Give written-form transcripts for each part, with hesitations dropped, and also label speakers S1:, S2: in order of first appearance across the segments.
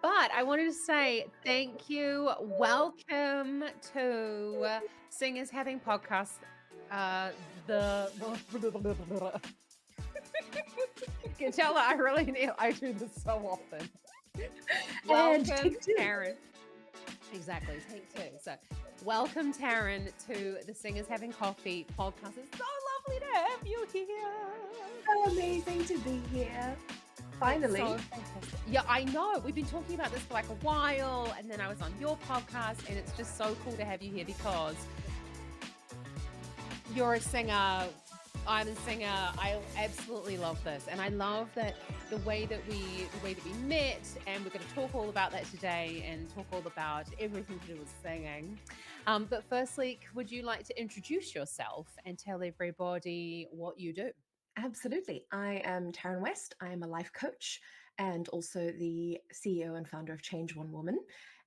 S1: But I wanted to say thank you. Welcome to Singers Having Podcasts. The You can tell that I really need. I do this so often.
S2: And
S1: Welcome,
S2: take two.
S1: Taryn. Exactly, take two. So, welcome, Taryn, to the Singers Having Coffee podcast. It's so lovely to have you here.
S2: So amazing to be here.
S1: It's
S2: Finally.
S1: so fantastic. Yeah, I know. We've been talking about this for like a while, and then I was on your podcast, and it's just so cool to have you here because you're a singer. I'm a singer. I absolutely love this, and I love that the way that we met, and we're going to talk all about that today, and talk all about everything to do with singing. But firstly, would you like to introduce yourself and tell everybody what you do?
S2: Absolutely. I am Tarryne West. I am a life coach and also the CEO and founder of Change One Woman.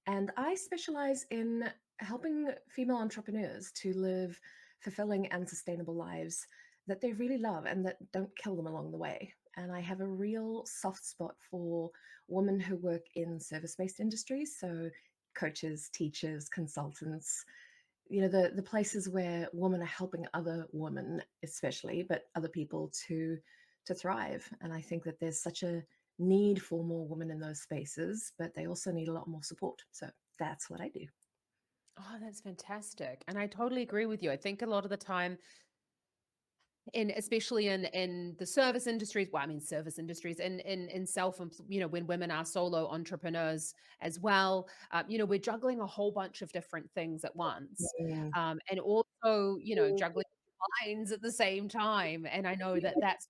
S2: And I specialize in helping female entrepreneurs to live fulfilling and sustainable lives that they really love and that don't kill them along the way. And I have a real soft spot for women who work in service-based industries. So coaches, teachers, consultants, the places where women are helping other women especially, but other people to thrive. And I think that there's such a need for more women in those spaces, but they also need a lot more support. So that's what I do.
S1: Oh, that's fantastic. And I totally agree with you. I think a lot of the time, especially in the service industries, well, I mean service industries, in self, when women are solo entrepreneurs as well, we're juggling a whole bunch of different things at once,
S2: Mm.
S1: and also juggling lines at the same time. And I know that that's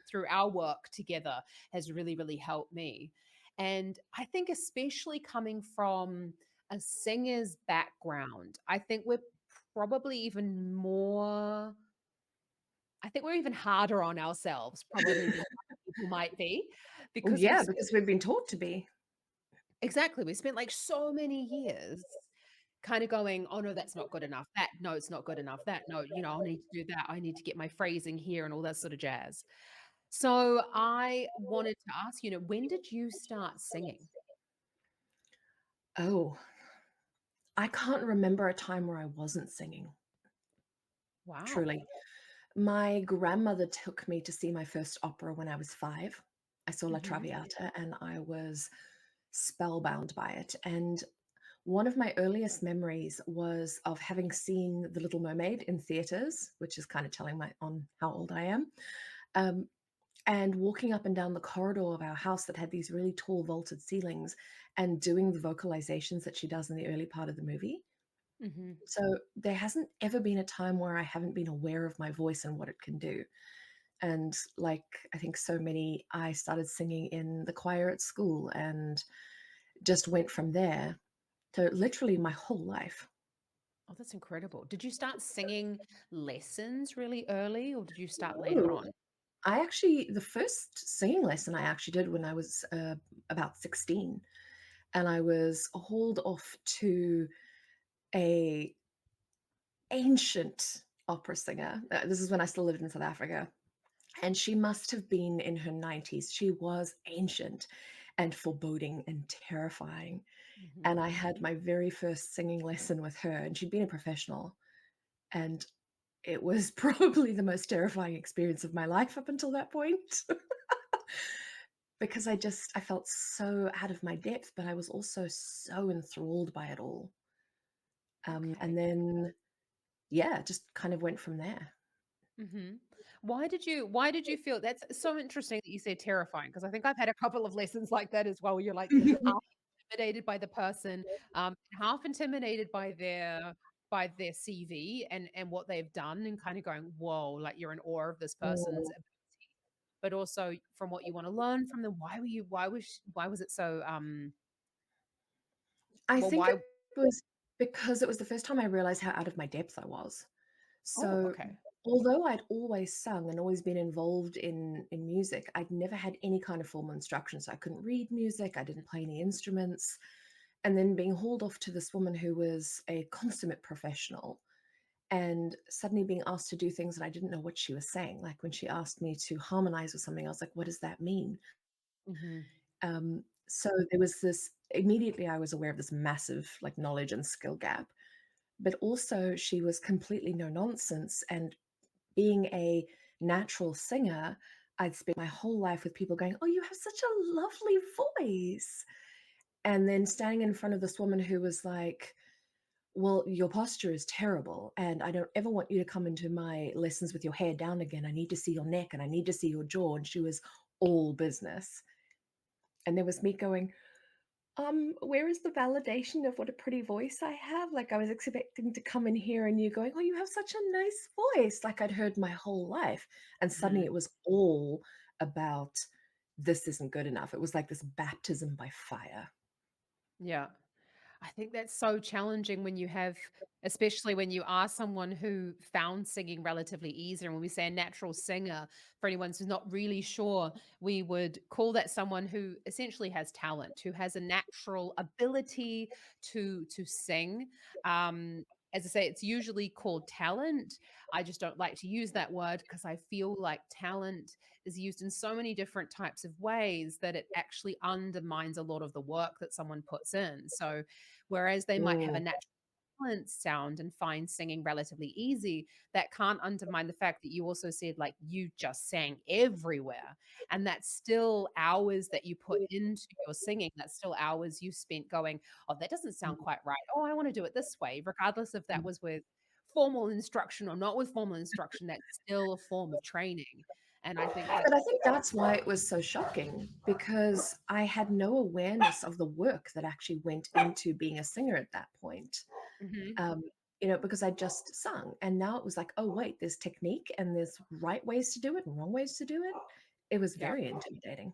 S1: through our work together has really really helped me. And I think especially coming from a singer's background, probably even more I think we're even harder on ourselves probably than other people might be
S2: Oh,
S1: because
S2: yeah, because we've been taught to be.
S1: we spent like so many years kind of going, "Oh no, that's not good enough. That no, it's not good enough. That no, I need to do that. I need to get my phrasing here and all that sort of jazz." So I wanted to ask, when did you start singing?
S2: Oh, I can't remember a time where I wasn't singing,
S1: Wow.
S2: truly. My grandmother took me to see my first opera when I was 5. I saw La
S1: Mhm.
S2: Traviata and I was spellbound by it. And one of my earliest memories was of having seen The Little Mermaid in theaters, which is kind of telling on how old I am, um, and walking up and down the corridor of our house that had these really tall vaulted ceilings and doing the vocalizations that she does in the early part of the movie.
S1: Mhm.
S2: So there hasn't ever been a time where I haven't been aware of my voice and what it can do. And like I think so many, I started singing in the choir at school and just went from there. So literally my whole life.
S1: Oh, that's incredible. Did you start singing lessons really early or did you start later
S2: Oh,
S1: on?
S2: the first singing lesson I actually did when I was about 16, and I was hauled off to a ancient opera singer. This is when I still lived in South Africa. And she must have been in her 90s. She was ancient and foreboding and terrifying. And
S1: Mhm.
S2: I had my very first singing lesson with her, and she'd been a professional. And it was probably the most terrifying experience of my life up until that point. Because I felt so out of my depth, but I was also so enthralled by it all.
S1: Okay.
S2: And then, yeah, just kind of went from there.
S1: Mhm. Why did you feel that's so interesting that you said terrifying, because I think I've had a couple of lessons like that as well. You're like half intimidated by the person, half intimidated by their CV and what they've done and kind of going, "Whoa," like you're in awe of this person's
S2: Mm.
S1: ability, but also from what you want to learn from them. Why was it so
S2: I
S1: well
S2: think it
S1: why
S2: was because it was the first time I realized how out of my depth I was.
S1: Oh,
S2: So,
S1: okay.
S2: although I'd always sung and always been involved in music, I'd never had any kind of formal instruction. So I couldn't read music, I didn't play any instruments. And then being hauled off to this woman who was a consummate professional and suddenly being asked to do things that I didn't know what she was saying. Like when she asked me to harmonize with something, I was like, what does that mean?
S1: Mhm.
S2: So there was this immediately I was aware of this massive, like, knowledge and skill gap, but also she was completely no nonsense, and being a natural singer, I'd spent my whole life with people going, "Oh, you have such a lovely voice." And then standing in front of this woman who was like, "Well, your posture is terrible, and I don't ever want you to come into my lessons with your hair down again. I need to see your neck and I need to see your jaw." And she was all business. And there was me going, where is the validation of what a pretty voice I have? Like, I was expecting to come in here and you going, "Oh, you have such a nice voice," like I'd heard my whole life. And suddenly
S1: Mhm.
S2: it was all about, this isn't good enough. It was like this baptism by fire.
S1: Yeah. I think that's so challenging when you have especially when you are someone who found singing relatively easy, and when we say a natural singer, for anyone who's not really sure, we would call that someone who essentially has talent, who has a natural ability to sing. As I say, it's usually called talent. I just don't like to use that word because I feel like talent is used in so many different types of ways that it actually undermines a lot of the work that someone puts in. So whereas they might have a
S2: Mm.
S1: natural talent sound and find singing relatively easy, that can't undermine the fact that you also said, like, you just sang everywhere, and that's still hours that you put into your singing, that's still hours you spent going, "Oh, that doesn't sound quite right. Oh, I wanna do it this way," regardless if that
S2: Mm.
S1: was with formal instruction or not with formal instruction, that's still a form of training, and I think that
S2: But I think that's why it was so shocking, because I had no awareness of the work that actually went into being a singer at that point.
S1: Mhm.
S2: Um, because I just sung, and now it was like, "Oh, wait, there's technique and there's right ways to do it and wrong ways to do it." It was
S1: Yeah.
S2: very intimidating.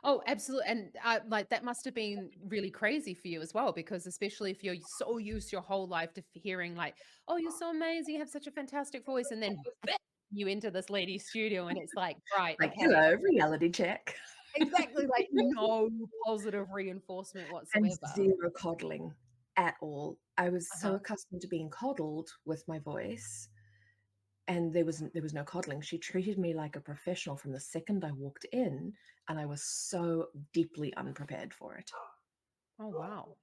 S1: Oh, absolutely, and, like, that must have been really crazy for you as well, because especially if you're so used your whole life to hearing like, "Oh, you're so amazing, you have such a fantastic voice," and then bam, you enter this lady's studio and it's like, "Right,
S2: Like,
S1: okay."
S2: "Hello, reality check."
S1: Exactly, like, no positive reinforcement
S2: And
S1: whatsoever.
S2: zero coddling at all. I was so
S1: Uh-huh.
S2: accustomed to being coddled with my voice, and there was no coddling. She treated me like a professional from the second I walked in, and I was so deeply unprepared for it.
S1: Oh, wow.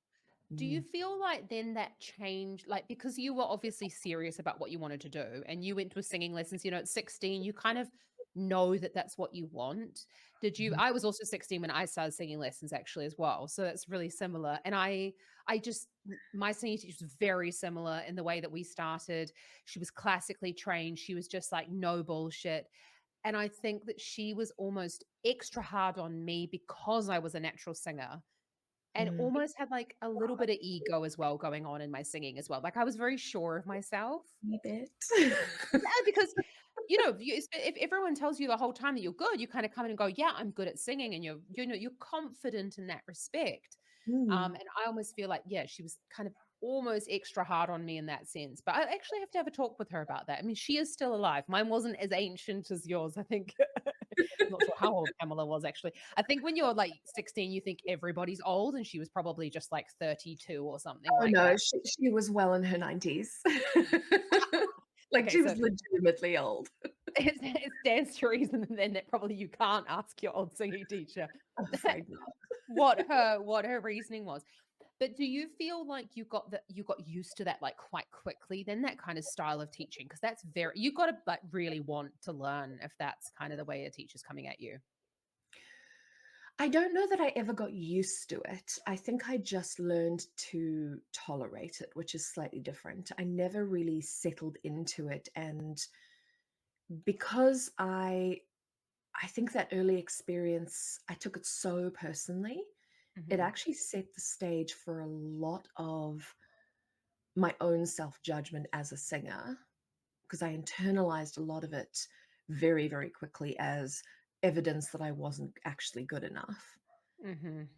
S1: Do you
S2: Mm.
S1: feel like then that changed, like, because you were obviously serious about what you wanted to do and you went to a singing lessons, at 16, you kind of know that that's what you want. Did you
S2: Mhm.
S1: I was also 16 when I started singing lessons actually as well. So that's really similar. And I just my singing teacher was very similar in the way that we started. She was classically trained. She was just like no bullshit. And I think that she was almost extra hard on me because I was a natural singer and
S2: Mm.
S1: almost had, like, a little bit of ego as well going on in my singing as well. Like, I was very sure of myself.
S2: A bit.
S1: Yeah, because, if everyone tells you the whole time that you're good, you kinda come in and go, "Yeah, I'm good at singing," and you're confident in that respect.
S2: Mm.
S1: And I almost feel like, yeah, she was kind of almost extra hard on me in that sense. But I actually have to have a talk with her about that. I mean, she is still alive. Mine wasn't as ancient as yours, I think. I'm not sure how old Pamela was actually. I think when you're like 16, you think everybody's old, and she was probably just like 32 or something
S2: Oh,
S1: like
S2: no,
S1: that.
S2: she was well in her 90s. Like,
S1: Okay,
S2: she
S1: so
S2: was legitimately old.
S1: it stands to reason then that probably you can't ask your old singing teacher
S2: I'm afraid not.
S1: what her reasoning was. But do you feel like you got used to that, like, quite quickly then, that kind of style of teaching? Because that's very you gotta, like, really want to learn if that's kind of the way a teacher's coming at you.
S2: I don't know that I ever got used to it. I think I just learned to tolerate it, which is slightly different. I never really settled into it, and because I think that early experience, I took it so personally, it
S1: Mhm.
S2: actually set the stage for a lot of my own self-judgment as a singer, because I internalized a lot of it very, very quickly as evidence that I wasn't actually good enough.
S1: Mhm.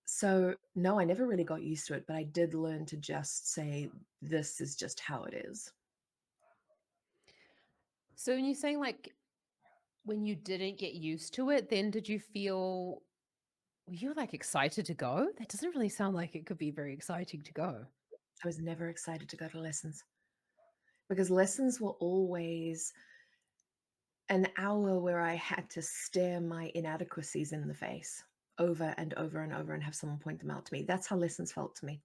S2: So, no, I never really got used to it, but I did learn to just say, "This is just how it is."
S1: So when you say, like, when you didn't get used to it, then did you feel were you, like, excited to go? That doesn't really sound like it could be very exciting to go.
S2: I was never excited to go to lessons, because lessons were always an hour where I had to stare my inadequacies in the face over and over and over and have someone point them out to me. That's how lessons felt to me.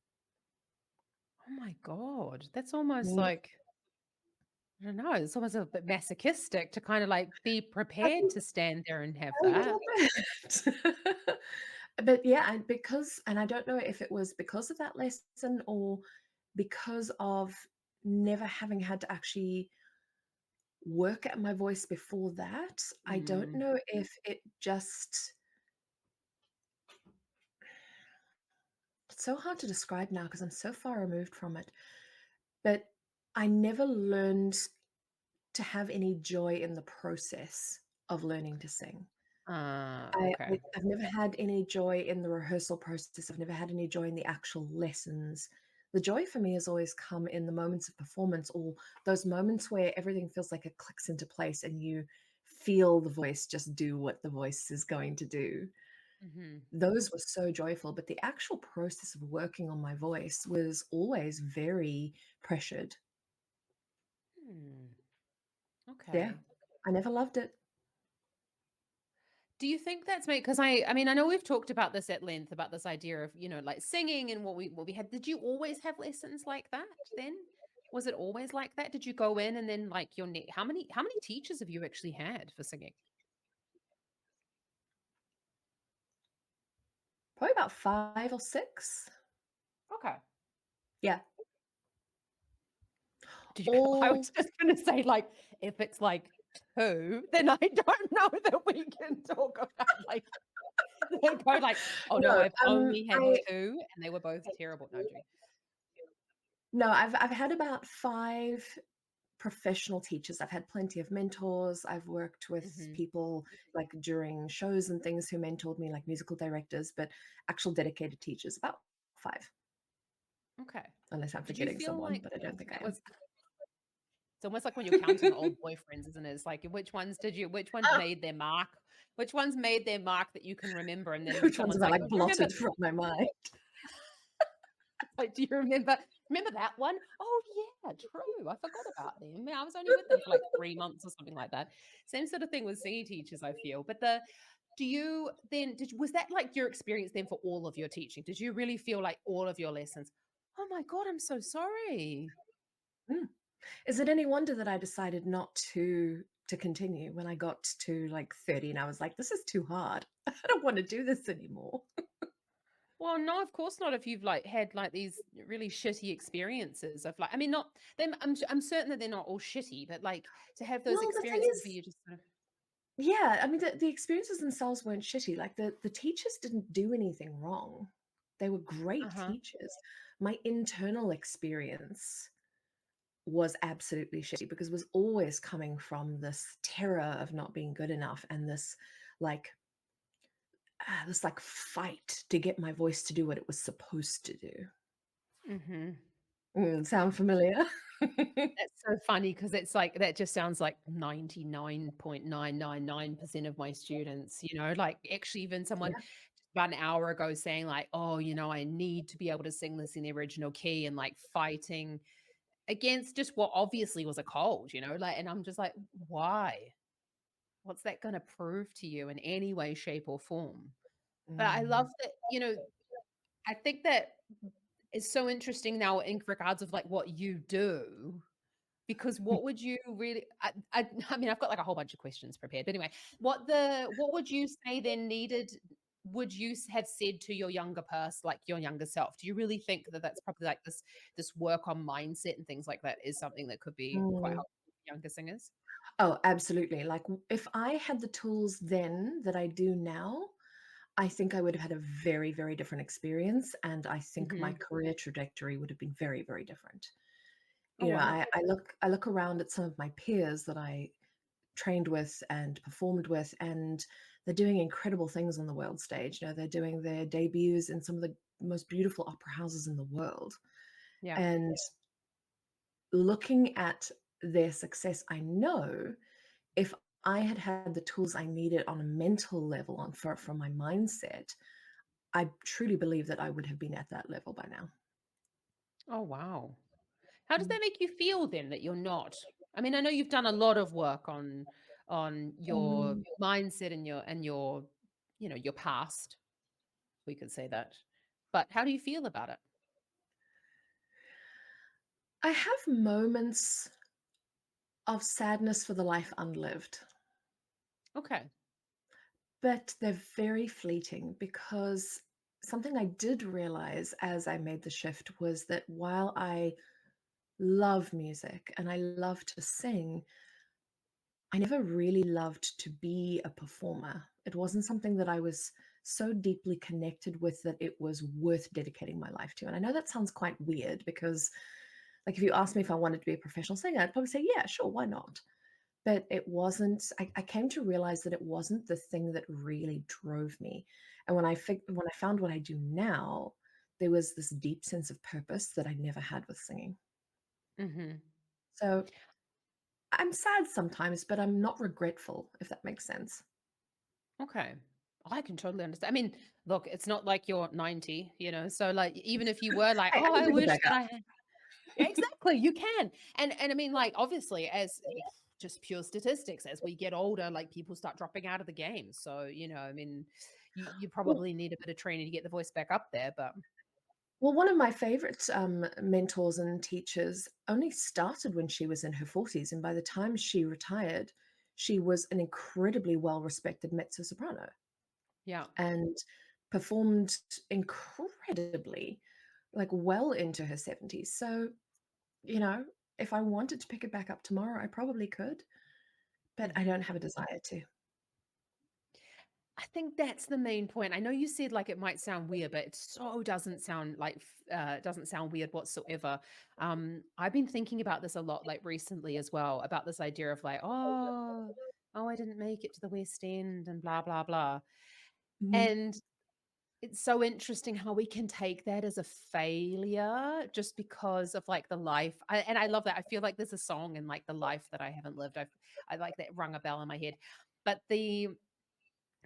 S1: Oh my god, that's almost
S2: Yeah,
S1: like I don't know, it's almost a bit masochistic to kinda, like, be
S2: I
S1: prepared
S2: think
S1: to stand there and have
S2: a little
S1: that.
S2: bit. But yeah, and I don't know if it was because of that lesson or because of never having had to actually work at my voice before that. I don't
S1: Mm,
S2: know if it just it's so hard to describe now because I'm so far removed from it, but I never learned to have any joy in the process of learning to sing.
S1: okay.
S2: I've never had any joy in the rehearsal process. I've never had any joy in the actual lessons. The joy for me has always come in the moments of performance or those moments where everything feels like it clicks into place and you feel the voice just do what the voice is going to do.
S1: Mhm.
S2: Those were so joyful, but the actual process of working on my voice was always very pressured.
S1: Hmm,
S2: Yeah,
S1: okay.
S2: I never loved it.
S1: Do you think that's made? Because I mean, I know we've talked about this at length, about this idea of, like, singing and what we had. Did you always have lessons like that then? Was it always like that? Did you go in and then, like, your ne how many teachers have you actually had for singing?
S2: Probably about 5 or 6.
S1: Okay.
S2: Yeah,
S1: Did you I was
S2: all
S1: just gonna say, like, if it's, like, 2, then I don't know that we can talk about, like, they go like, "Oh, no,
S2: no,
S1: I've only had
S2: I
S1: 2, and they were both terrible." No, I'm joking.
S2: no, I've had about 5 professional teachers. I've had plenty of mentors. I've worked with
S1: Mhm.
S2: people, like, during shows and things who mentored me, like musical directors, but actual dedicated teachers, about 5,
S1: Okay.
S2: unless I'm
S1: Did you
S2: forgetting
S1: feel
S2: someone,
S1: like
S2: but I don't think I
S1: that
S2: am.
S1: was it's almost like when you're counting old boyfriends, isn't it? It's like, which ones
S2: Ah,
S1: made their mark? Which ones made their mark that you can remember? And then
S2: which ones
S1: someone's
S2: have I,
S1: like,
S2: like,
S1: "Oh, do you remember?"
S2: blotted from my mind?
S1: Like, "Do you remember that one? Oh, yeah, true. I forgot about them. Yeah, I was only with them for like 3 months or something like that." Same sort of thing with singing teachers, I feel. But do you then was that like your experience then for all of your teaching? Did you really feel like all of your lessons, "Oh my god, I'm so sorry."
S2: Mm. Is it any wonder that I decided not to continue when I got to, like, 30 and I was like, "This is too hard. I don't wanna do this anymore."
S1: Well, no, of course not if you've, like, had, like, these really shitty experiences of, like I mean, not them I'm certain that they're not all shitty, but, like, to have those
S2: Well, the thing
S1: experiences where
S2: is
S1: you just sort of
S2: yeah, I mean, the experiences themselves weren't shitty, like, the teachers didn't do anything wrong. They were great
S1: Uh-huh.
S2: teachers. My internal experience was absolutely shitty because it was always coming from this terror of not being good enough and like, this, like, fight to get my voice to do what it was supposed to do.
S1: Mhm.
S2: Sound familiar?
S1: That's so funny because it's like that just sounds like 99.999% of my students, like, actually even someone
S2: Yeah.
S1: about an hour ago saying like, "Oh, I need to be able to sing this in the original key," and, like, fighting against just what obviously was a cold, like, and I'm just like, "Why? What's that gonna prove to you in any way, shape, or form?" But I love
S2: Mm.
S1: that, I think that is so interesting now in regards of, like, what you do, because what would you really I mean, I've got, like, a whole bunch of questions prepared, but anyway, what would you say then would you have said to your younger like, your younger self? Do you really think that that's probably, like, this work on mindset and things like that is something that could be quite
S2: Mm.
S1: helpful for younger singers?
S2: Oh, absolutely. Like, if I had the tools then that I do now, I think I would have had a very, very different experience, and I think my
S1: Mhm.
S2: career trajectory would have been very, very different.
S1: Oh, wow.
S2: I look around at some of my peers that I trained with and performed with, and they're doing incredible things on the world stage. They're doing their debuts in some of the most beautiful opera houses in the world.
S1: Yeah.
S2: And looking at their success, I know if I had had the tools I needed on a mental level for my mindset, I truly believe that I would have been at that level by now.
S1: Oh, wow. How does
S2: Mm.
S1: that make you feel then that you're not? I mean, I know you've done a lot of work on your
S2: Mm.
S1: mindset and your your past. we could say that. But how do you feel about it?
S2: I have moments of sadness for the life unlived,
S1: Okay.
S2: but they're very fleeting because something I did realize as I made the shift was that while I love music and I love to sing, I never really loved to be a performer. It wasn't something that I was so deeply connected with that it was worth dedicating my life to. And I know that sounds quite weird because, like, if you asked me if I wanted to be a professional singer, I'd probably say, yeah, sure, why not? But it wasn't, I came to realize that it wasn't the thing that really drove me. And when I found what I do now, there was this deep sense of purpose that I never had with singing.
S1: Mhm.
S2: So I'm sad sometimes, but I'm not regretful, if that makes sense.
S1: Okay. I can totally understand. I mean, look, it's not like you're 90, so, like, even if you were like,
S2: Hey,
S1: "Oh,
S2: I can
S1: I
S2: pick it
S1: wish
S2: back
S1: that
S2: up.
S1: I had." Yeah, exactly, you can. And I mean, like, obviously, as just pure statistics, as we get older, like, people start dropping out of the game. So, I mean, you
S2: Well,
S1: probably need a bit of training to get the voice back up there, but
S2: well, one of my favorite mentors and teachers only started when she was in her 40s, and by the time she retired, she was an incredibly well-respected mezzo soprano
S1: yeah.
S2: and performed incredibly, like well into her 70s. So, you know, if I wanted to pick it back up tomorrow, I probably could, but I
S1: Mhm.
S2: don't have a desire to.
S1: I think that's the main point. I know you said, like, it might sound weird, but it so doesn't sound like it doesn't sound weird whatsoever. I've been thinking about this a lot, like, recently as well, about this idea of like, "Oh, I didn't make it to the West End," and blah, blah, blah.
S2: Mhm.
S1: And it's so interesting how we can take that as a failure just because of, like, the life and I love that. I feel like there's a song in, like, the life that I haven't lived. I like that rung a bell in my head. But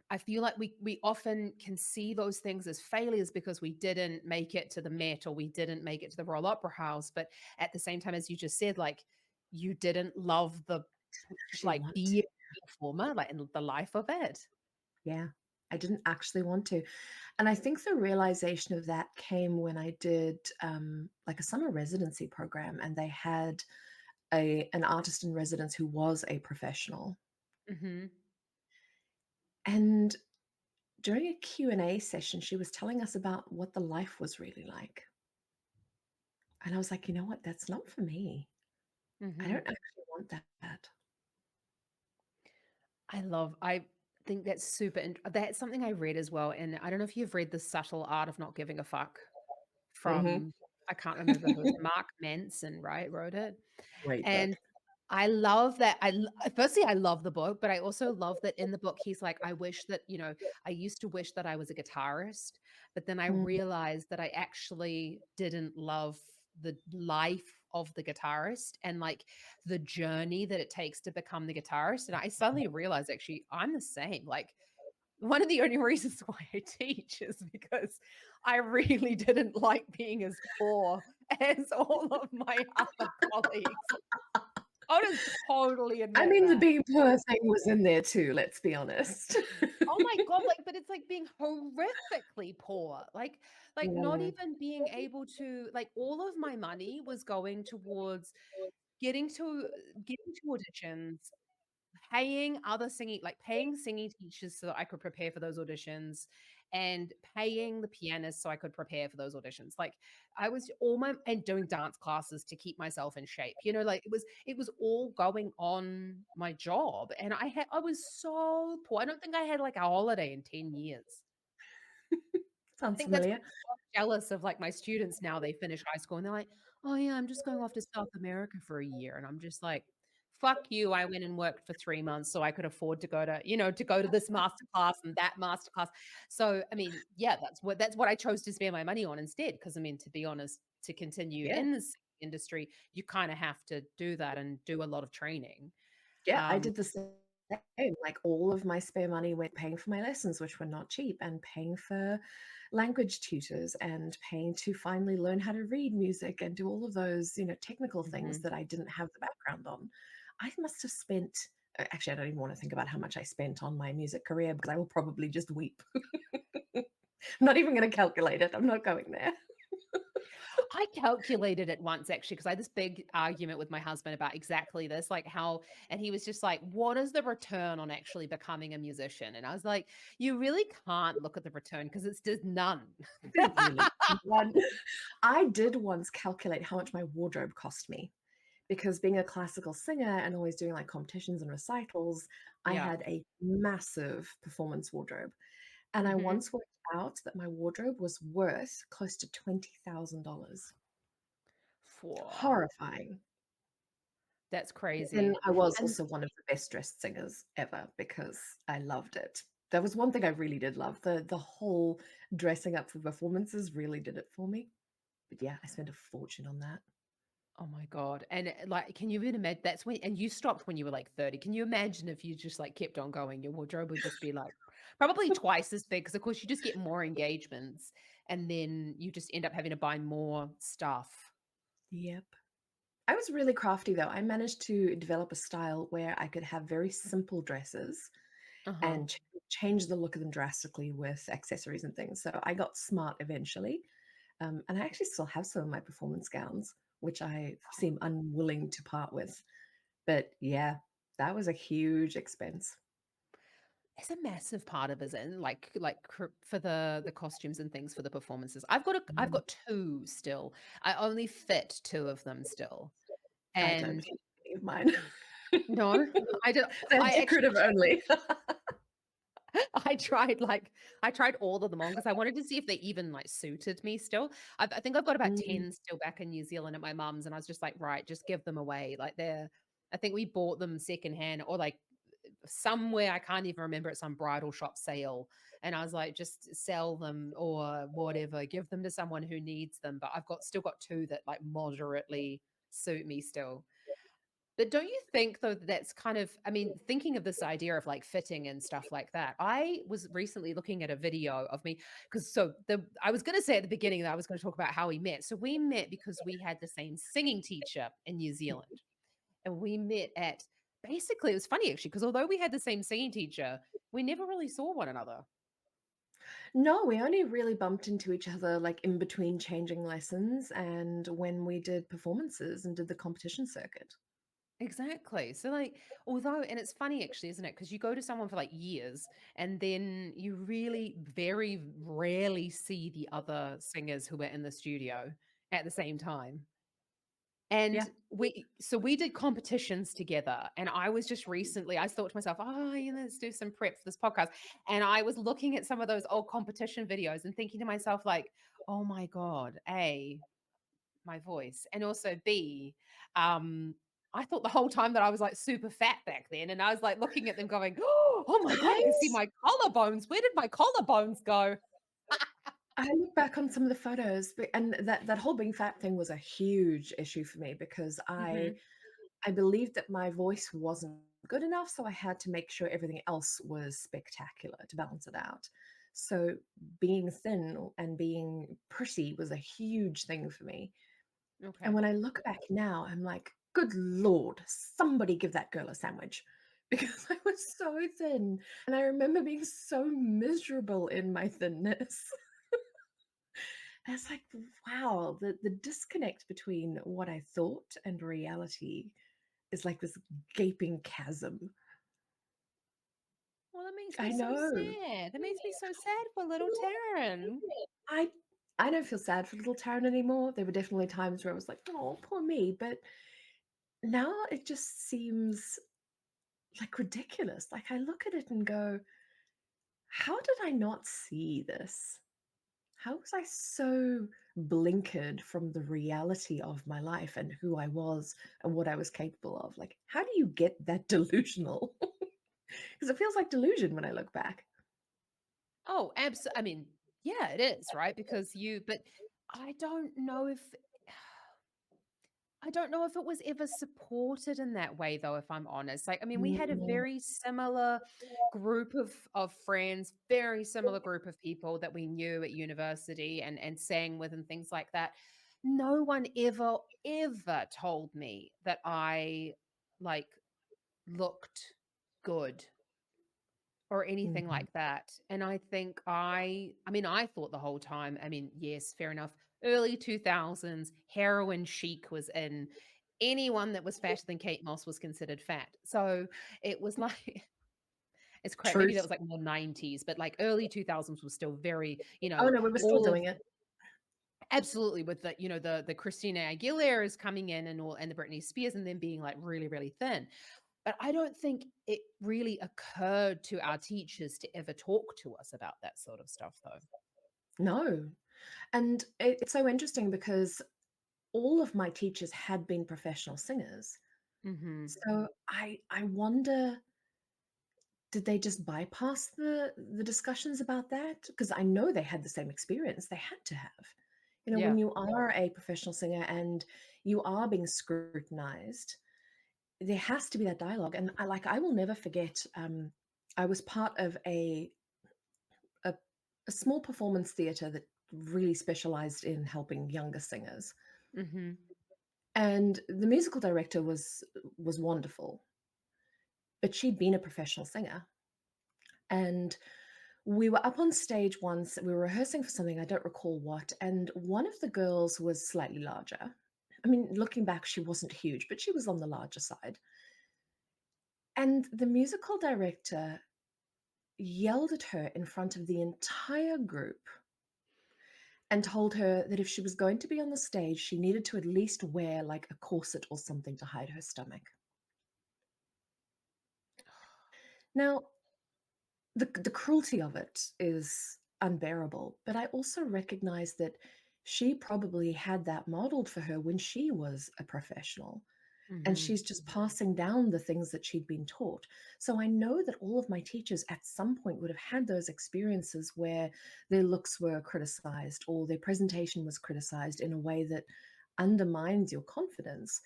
S1: I feel like we often can see those things as failures because we didn't make it to the Met or we didn't make it to the Royal Opera House, but at the same time, as you just said, like, you didn't love the
S2: Actually
S1: like,
S2: want
S1: being
S2: to.
S1: a performer, like, in the life of it.
S2: Yeah. I didn't actually want to. And I think the realization of that came when I did like a summer residency program and they had an artist in residence who was a professional.
S1: Mhm.
S2: And during a Q&A session, she was telling us about what the life was really like. And I was like, you know what? That's not for me. I
S1: Mhm.
S2: don't actually want that.
S1: I think that's super that's something I read as well, and I don't know if you've read The Subtle Art of Not Giving a Fuck
S2: Hmm.
S1: from I can't remember who Mark Manson, right, wrote it?
S2: Great book.
S1: And I love that firstly, I love the book, but I also love that in the book, he's like, "I wish that, I used to wish that I was a guitarist, but then I
S2: Mm,
S1: realized that I actually didn't love the life of the guitarist and, like, the journey that it takes to become the guitarist." And I suddenly realized, actually, I'm the same. Like, one of the only reasons why I teach is because I really didn't like being as poor as all of my other colleagues. I'll just totally
S2: I
S1: admit
S2: mean, the
S1: that.
S2: being poor thing was in there too, let's be honest.
S1: Oh my god, like, but it's like being horrifically poor. Like not
S2: Yeah.
S1: even being able to like, all of my money was going towards getting to getting to auditions, paying singing teachers so that I could prepare for those auditions, and paying the pianist so I could prepare for those auditions. Like, I was all my and doing dance classes to keep myself in shape. Like, it was all going on my job, and I was so poor. I don't think I had, like, a holiday in 10 years. I
S2: Sounds
S1: think that's
S2: familiar.
S1: why I'm so jealous of, like, my students now. They finish high school and they're like, "Oh, yeah, I'm just going off to South America for a year," and I'm just like, "Fuck you, I went and worked for 3 months so I could afford to go to this master class and that master class." So, I mean, yeah, that's what I chose to spend my money on instead. Because I mean, to be honest, to continue
S2: Yeah.
S1: in this industry, you kinda have to do that and do a lot of training.
S2: Yeah, I
S1: Um
S2: did the same. Like, all of my spare money went paying for my lessons, which were not cheap, and paying for language tutors, and paying to finally learn how to read music and do all of those, technical things
S1: Mhm.
S2: that I didn't have the background on. I must have spent actually, I don't even wanna think about how much I spent on my music career because I will probably just weep. I'm not even gonna calculate it. I'm not going there.
S1: I calculated it once actually because I had this big argument with my husband about exactly this, like how, and he was just like, "What is the return on actually becoming a musician?" And I was like, "You really can't look at the return because it's just none."
S2: There's really one. I did once calculate how much my wardrobe cost me because being a classical singer and always doing like competitions and recitals, I
S1: Yeah.
S2: had a massive performance wardrobe. And I
S1: Mhm.
S2: once worked out that my wardrobe was worth close to $20,000.
S1: For
S2: Horrifying.
S1: That's
S2: And
S1: crazy.
S2: I was
S1: And
S2: also one of the best dressed singers ever because I loved it. That was one thing I really did love. The whole dressing up for performances really did it for me. But yeah, I spent a fortune on that.
S1: oh my god, and, like, can you even imagine that's when, and you stopped when you were, like, 30. Can you imagine if you just, like, kept on going? Your wardrobe would just be, like, probably twice as big because of course, you just get more engagements, and then you just end up having to buy more stuff.
S2: Yep. I was really crafty though. I managed to develop a style where I could have very simple dresses
S1: Uh-huh.
S2: and change the look of them drastically with accessories and things. So I got smart eventually. And I actually still have some of my performance gowns, which I seem unwilling to part with. But yeah, that was a huge expense.
S1: It's a massive part of it, and for the costumes and things for the performances. I've
S2: Mm.
S1: got 2 still. I only fit 2 of them still,
S2: I don't
S1: and
S2: fit any of mine.
S1: no, I don't.
S2: They're
S1: I actually
S2: decorative only.
S1: I tried all of them on because I wanted to see if they even, like, suited me still. I think I've got about
S2: Mm,
S1: 10 still back in New Zealand at my mum's, and I was just like, "Right, just give them away." Like, I think we bought them secondhand or, like, somewhere, I can't even remember, at some bridal shop sale, and I was like, "Just sell them or whatever, give them to someone who needs them." But I've still got 2 that, like, moderately suit me still. But don't you think though that that's kind of, I mean, thinking of this idea of like fitting and stuff like that. I was recently looking at a video of me because I was going to say at the beginning that I was going to talk about how we met. So we met because we had the same singing teacher in New Zealand. And we met at, basically it was funny actually because although we had the same singing teacher, we never really saw one another.
S2: no, we only really bumped into each other, like, in between changing lessons and when we did performances and did the competition circuit.
S1: Exactly. So, like, although, and it's funny actually, isn't it? Because you go to someone for like years and then you really very rarely see the other singers who were in the studio at the same time.
S2: Yeah.
S1: And we did competitions together. And I was just recently, I thought to myself, oh, yeah, let's do some prep for this podcast. And I was looking at some of those old competition videos and thinking to myself, like, oh my God, my voice, and also B, I thought the whole time that I was, like, super fat back then, and I was, like, looking at them going, "Oh my god, I can see
S2: I
S1: my collarbones. Where did my collarbones go?"
S2: I look back on some of the photos, and that whole being fat thing was a huge issue for me because
S1: Mhm.
S2: I believed that my voice wasn't good enough, so I had to make sure everything else was spectacular to balance it out. So being thin and being pretty was a huge thing for me. And
S1: Okay.
S2: when I look back now, I'm like, good Lord, somebody give that girl a sandwich. Because I was so thin. And I remember being so miserable in my thinness. And it's like, wow, the disconnect between what I thought and reality is like this gaping chasm.
S1: Well, that makes me
S2: I
S1: so
S2: know.
S1: sad. That makes me so sad for little Taryn.
S2: I I don't feel sad for little Taryn anymore. There were definitely times where I was like, oh, poor me. But now it just seems like ridiculous. Like I look at it and go, how did I not see this? How was I so blinkered from the reality of my life and who I was and what I was capable of? Like, how do you get that delusional? Because it feels like delusion when I look back.
S1: Oh, I mean, yeah, it is, right? Because but I don't know if I don't know if it was ever supported in that way though, if I'm honest. Like, I mean, we had a
S2: Mm,
S1: very similar group of friends, very similar group of people that we knew at university and sang with and things like that. No one ever told me that I like looked good. or anything
S2: Mhm.
S1: like that. And I think I mean, I thought the whole time, I mean, yes, fair enough. Early 2000s, heroin chic was in. Anyone that was fatter than Kate Moss was considered fat. So it was like it's crap. Maybe that
S2: Truth.
S1: was like more 90s, but like early 2000s was still very,
S2: Oh, no, we were still
S1: all of
S2: doing it.
S1: absolutely with the, the Christina Aguilera's coming in and all and the Britney Spears and them being like really, really thin. But I don't think it really occurred to our teachers to ever talk to us about that sort of stuff though.
S2: No, and it's so interesting because all of my teachers had been professional singers.
S1: Mhm.
S2: So I wonder, did they just bypass the discussions about that? Because I know they had the same experience, they had to have. When
S1: Yeah.
S2: you are a professional singer and you are being scrutinized, there has to be that dialogue, and I will never forget, I was part of a a small performance theater that really specialized in helping younger singers,
S1: Mhm.
S2: and the musical director was wonderful, but she'd been a professional singer, and we were up on stage once, we were rehearsing for something, I don't recall what, and one of the girls was slightly larger. I mean, looking back, she wasn't huge, but she was on the larger side, and the musical director yelled at her in front of the entire group and told her that if she was going to be on the stage, she needed to at least wear like a corset or something to hide her stomach. Now, the cruelty of it is unbearable, but I also recognize that she probably had that modeled for her when she was a professional. And
S1: Mhm.
S2: she's just passing down the things that she'd been taught. So I know that all of my teachers at some point would have had those experiences where their looks were criticized or their presentation was criticized in a way that undermines your confidence.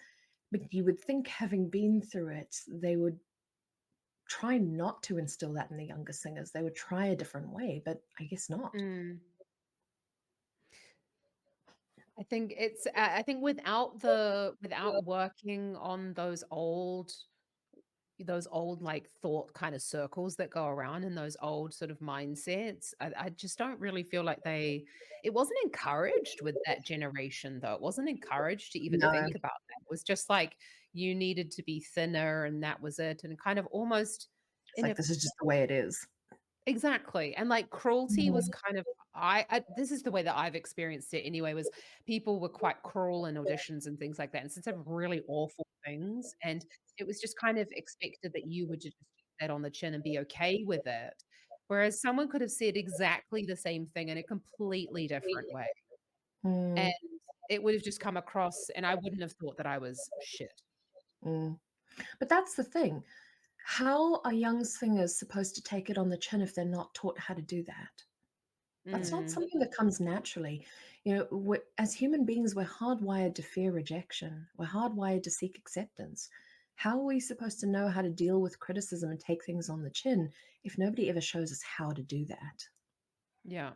S2: But you would think, having been through it, they would try not to instill that in the younger singers. They would try a different way, but I guess not.
S1: Mm. I think without working on those old, like, thought kinda circles that go around in those old sort of mindsets. I just don't really feel like it wasn't encouraged with that generation, though. It wasn't encouraged to even
S2: No,
S1: think about that. It was just like you needed to be thinner and that was it, and kind of almost
S2: it's
S1: in
S2: like
S1: a
S2: this is just the way it is.
S1: exactly, and, like, cruelty was
S2: Mhm.
S1: kind of this is the way that I've experienced it anyway, was people were quite cruel in auditions and things like that, and said some really awful things, and it was just kind of expected that you would just keep that on the chin and be okay with it, whereas someone could have said exactly the same thing in a completely different way, and
S2: Mm,
S1: it would have just come across and I wouldn't have thought that I was shit.
S2: mm. But that's the thing. How are young singers supposed to take it on the chin if they're not taught how to do that? That's not
S1: Mm,
S2: something that comes naturally. As human beings, we're hardwired to fear rejection. We're hardwired to seek acceptance. How are we supposed to know how to deal with criticism and take things on the chin if nobody ever shows us how to do that?
S1: yeah.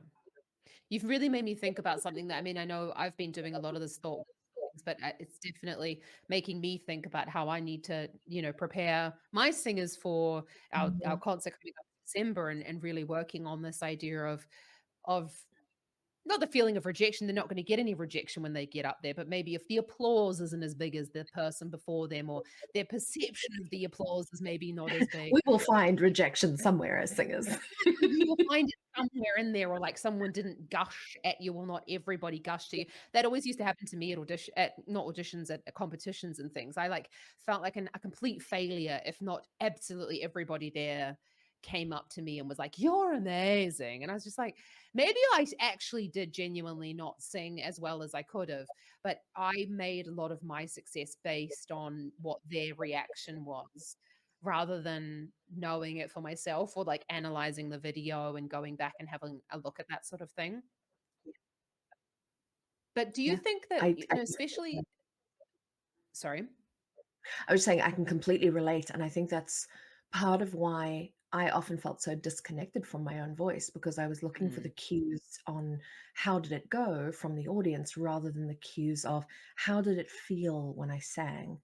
S1: You've really made me think about something that I mean, I know I've been doing a lot of this thought things, but, it's definitely making me think about how I need to, prepare my singers for our
S2: Mhm.
S1: concert coming up in December and really working on this idea of not the feeling of rejection, they're not gonna get any rejection when they get up there, but maybe if the applause isn't as big as the person before them or their perception of the applause is maybe not as big.
S2: We will find rejection somewhere as singers.
S1: You will find it somewhere in there or, like, someone didn't gush at you, or not everybody gushed to you. That always used to happen to me at not auditions, at competitions and things. I, like, felt like a complete failure if not absolutely everybody there came up to me and was like, "You're amazing," and I was just like, maybe I actually did genuinely not sing as well as I could have, but I made a lot of my success based on what their reaction was rather than knowing it for myself or, like, analyzing the video and going back and having a look at that sort of thing. But do you
S2: Yeah.
S1: think that,
S2: I
S1: especially sorry?
S2: I was saying I can completely relate, and I think that's part of why I often felt so disconnected from my own voice because I was looking for the
S1: Mm.
S2: cues on how did it go from the audience rather than the cues of how did it feel when I sang.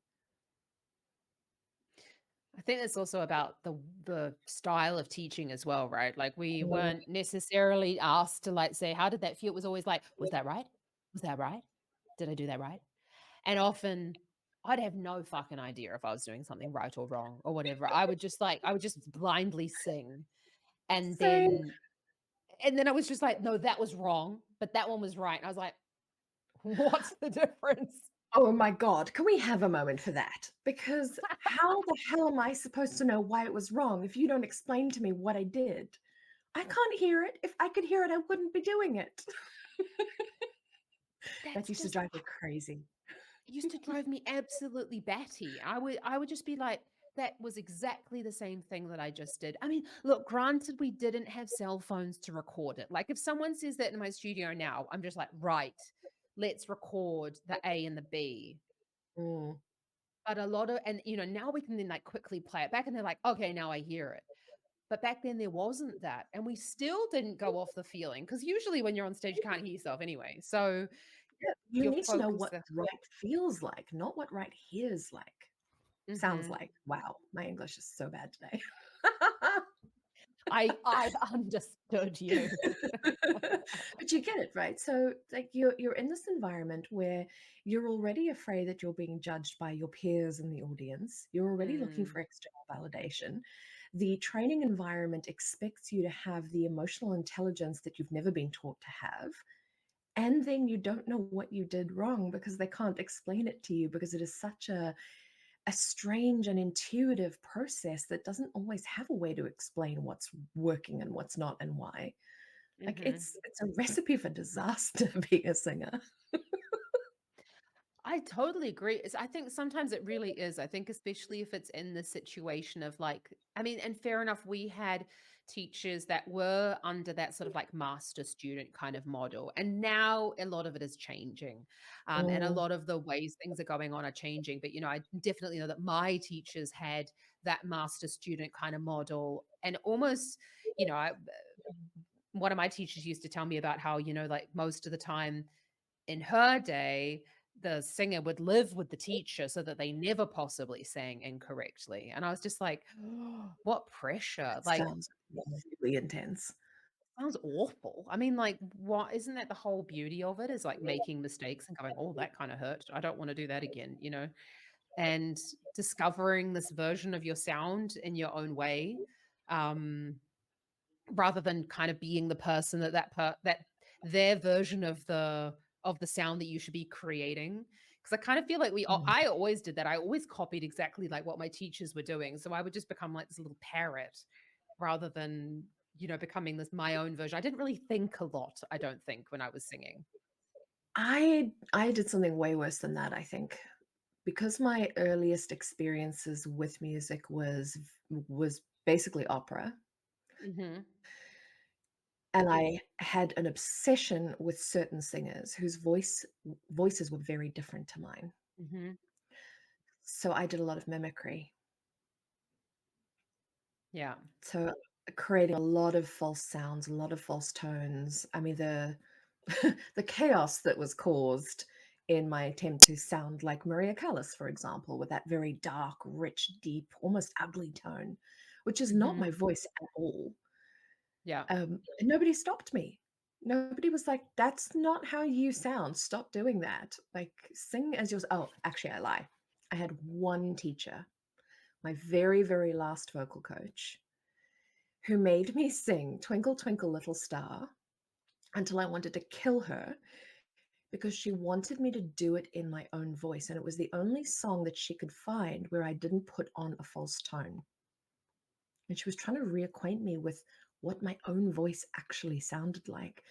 S1: I think it's also about the style of teaching as well, right? Like, we
S2: Mm,
S1: weren't necessarily asked to, like, say, "How did that feel?" It was always like, "Was that right? Was that right? Did I do that right?" And often, I'd have no fucking idea if I was doing something right or wrong or whatever. I would just blindly sing, and
S2: same.
S1: then I was just like, "No, that was wrong, but that one was right." And I was like, "What's the difference?"
S2: Oh my god, can we have a moment for that? Because how the hell am I supposed to know why it was wrong if you don't explain to me what I did? I can't hear it. If I could hear it, I wouldn't be doing it. That
S1: That's
S2: used to
S1: just
S2: drive me crazy.
S1: It used to drive me absolutely batty. I would just be like, "That was exactly the same thing that I just did." I mean, look, granted, we didn't have cell phones to record it. Like, if someone says that in my studio now, I'm just like, "Right, let's record the A and the B."
S2: Mm.
S1: But a lot of and, now we can then, like, quickly play it back, and they're like, "Okay, now I hear it." But back then, there wasn't that, and we still didn't go off the feeling because usually when you're on stage, you can't hear yourself anyway. So,
S2: Yeah, you
S1: your
S2: need to know
S1: focus
S2: what right feels like, not what right hears like. Sounds
S1: Mhm.
S2: like. Wow, my English is so bad today.
S1: I've understood you.
S2: But you get it, right? So, like, you're in this environment where you're already afraid that you're being judged by your peers in the audience. You're already looking
S1: Mm,
S2: for external validation. The training environment expects you to have the emotional intelligence that you've never been taught to have. And then you don't know what you did wrong because they can't explain it to you because it is such a strange and intuitive process that doesn't always have a way to explain what's working and what's not and why. Like,
S1: mhm.
S2: it's a recipe for disaster being a singer.
S1: I totally agree. I think sometimes it really is. I think especially if it's in the situation of like, I mean, and fair enough, we had teachers that were under that sort of like master student kind of model. And now a lot of it is changing. And a
S2: Mm,
S1: lot of the ways things are going on are changing. But, I definitely know that my teachers had that master student kind of model. And almost, one of my teachers used to tell me about how, like most of the time, in her day, the singer would live with the teacher so that they never possibly sang incorrectly, and I was just like, "What pressure."
S2: that
S1: Like,
S2: sounds really intense.
S1: sounds awful. I mean, like, what isn't that the whole beauty of it is, like, making mistakes and going, "Oh, that kinda hurt. I don't wanna do that again," you know? And discovering this version of your sound in your own way, um rather than kind of being the person that their version of the sound that you should be creating. Because I kind of feel like
S2: Mm.
S1: I always did that. I always copied exactly like what my teachers were doing. So I would just become like this little parrot rather than, becoming this my own version. I didn't really think a lot, I don't think, when I was singing.
S2: I did something way worse than that, I think. Because my earliest experiences with music was basically opera,
S1: Mhm.
S2: and I had an obsession with certain singers whose voices were very different to mine.
S1: Mhm.
S2: So I did a lot of mimicry.
S1: Yeah.
S2: So, creating a lot of false sounds, a lot of false tones. I mean, the the chaos that was caused in my attempt to sound like Maria Callas, for example, with that very dark, rich, deep, almost ugly tone, which is not my
S1: Mhm.
S2: voice at all.
S1: Yeah.
S2: And nobody stopped me. Nobody was like, "That's not how you sound. Stop doing that. Like, sing as yours." Oh, actually, I lie. I had one teacher, my very, very last vocal coach, who made me sing Twinkle, Twinkle, Little Star until I wanted to kill her because she wanted me to do it in my own voice. And it was the only song that she could find where I didn't put on a false tone. And she was trying to reacquaint me with what my own voice actually sounded like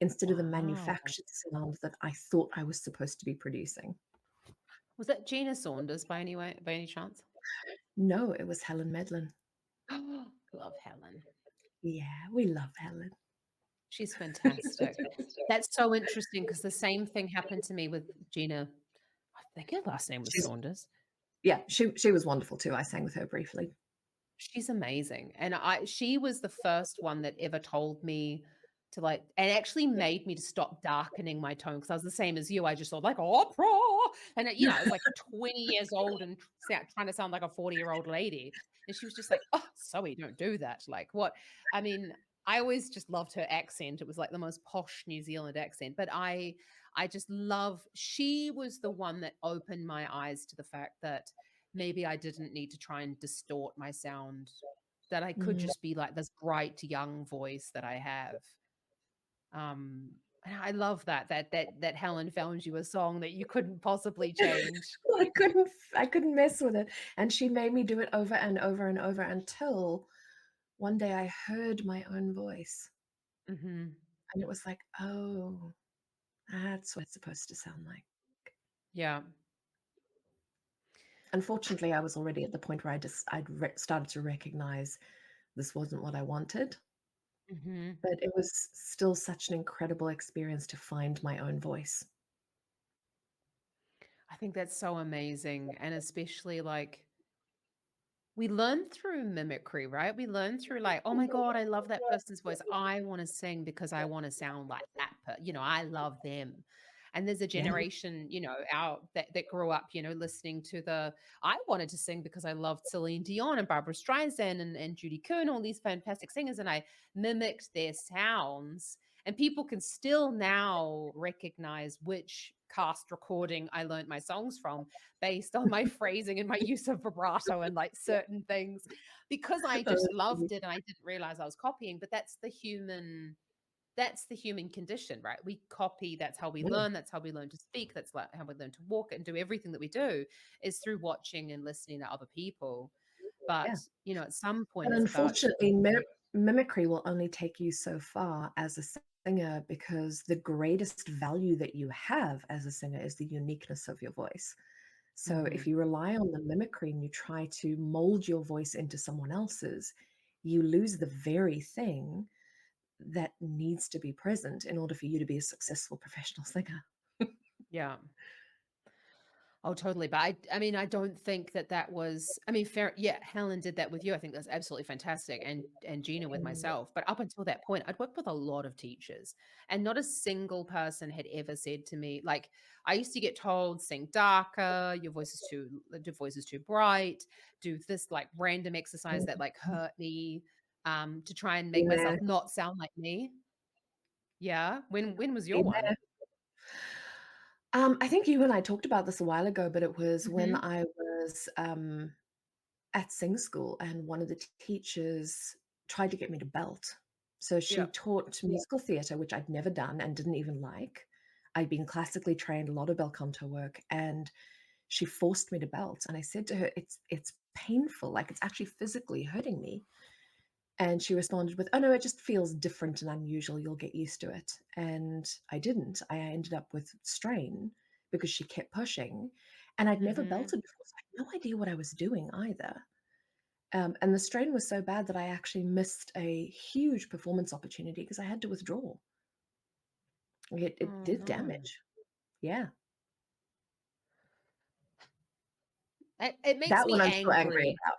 S2: instead of the
S1: Wow.
S2: manufactured sound that I thought I was supposed to be producing.
S1: Was that Gina Saunders by any chance?
S2: No, it was Helen Medlin.
S1: Love Helen.
S2: Yeah, we love Helen.
S1: She's fantastic. That's so interesting because the same thing happened to me with Gina. I think her last name was
S2: She's
S1: Saunders.
S2: Yeah, she was wonderful too. I sang with her briefly.
S1: She's amazing, and she was the first one that ever told me to, like, and actually made me to stop darkening my tone because I was the same as you. I just thought like opera, and I was like 20 years old and trying to sound like a 40-year-old lady, and she was just like, "Oh, Zoe, don't do that." Like, what? I mean, I always just loved her accent. It was like the most posh New Zealand accent, but I just love she was the one that opened my eyes to the fact that maybe I didn't need to try and distort my sound, that I could
S2: Mm.
S1: just be like this bright young voice that I have. And I love that Helen found you a song that you couldn't possibly change.
S2: I couldn't mess with it, and she made me do it over and over and over until one day I heard my own voice,
S1: Mhm.
S2: and it was like, "Oh, that's what it's supposed to sound like."
S1: Yeah.
S2: Unfortunately, I was already at the point where started to recognize this wasn't what I wanted,
S1: Mhm.
S2: but it was still such an incredible experience to find my own voice.
S1: I think that's so amazing, and especially, like, we learn through mimicry, right? We learn through like, "Oh my god, I love that person's voice. I wanna sing because I wanna sound like that I love them." And there's a
S2: Yeah.
S1: generation, out that grew up, listening to I wanted to sing because I loved Celine Dion and Barbara Streisand and Judy Kuhn, all these fantastic singers, and I mimicked their sounds. And people can still now recognize which cast recording I learned my songs from based on my phrasing and my use of vibrato and like certain things because I just loved it and I didn't realize I was copying. But that's the human condition, right? We copy, that's how we
S2: Mm,
S1: learn, that's how we learn to speak, that's like how we learn to walk and do everything that we do is through watching and listening to other people.
S2: yeah.
S1: But, at some point
S2: But
S1: it's about
S2: unfortunately, mimicry will only take you so far as a singer because the greatest value that you have as a singer is the uniqueness of your voice. So if
S1: Mhm.
S2: you rely on the mimicry and you try to mold your voice into someone else's, you lose the very thing that needs to be present in order for you to be a successful professional singer.
S1: Yeah. Oh, totally, but I mean, I don't think that was I mean, fair yeah, Helen did that with you, I think that's absolutely fantastic, and Gina with
S2: Mm,
S1: myself, but up until that point, I'd worked with a lot of teachers, and not a single person had ever said to me like, I used to get told, "Sing darker, your voice is too bright, do this, like, random exercise that, like,
S2: mm,
S1: hurt me," to try and make
S2: yeah,
S1: myself not sound like me. Yeah? When was your
S2: been
S1: one?
S2: there. I think you and I talked about this a while ago, but it was when
S1: Mhm.
S2: I was, at sing school, and one of the teachers tried to get me to belt. So she
S1: Yeah.
S2: taught musical theater, which I'd never done and didn't even like. I'd been classically trained, a lot of bel canto work, and she forced me to belt. And I said to her, "It's painful, like it's actually physically hurting me." And she responded with, "Oh no, it just feels different and unusual. You'll get used to it." And I didn't. I ended up with strain because she kept pushing. And I'd never
S1: Mhm.
S2: belted before, so I had no idea what I was doing either. And the strain was so bad that I actually missed a huge performance opportunity because I had to withdraw. It
S1: Oh,
S2: did
S1: no.
S2: damage. Yeah.
S1: It makes
S2: That one
S1: me
S2: I'm still angry
S1: angry.
S2: about.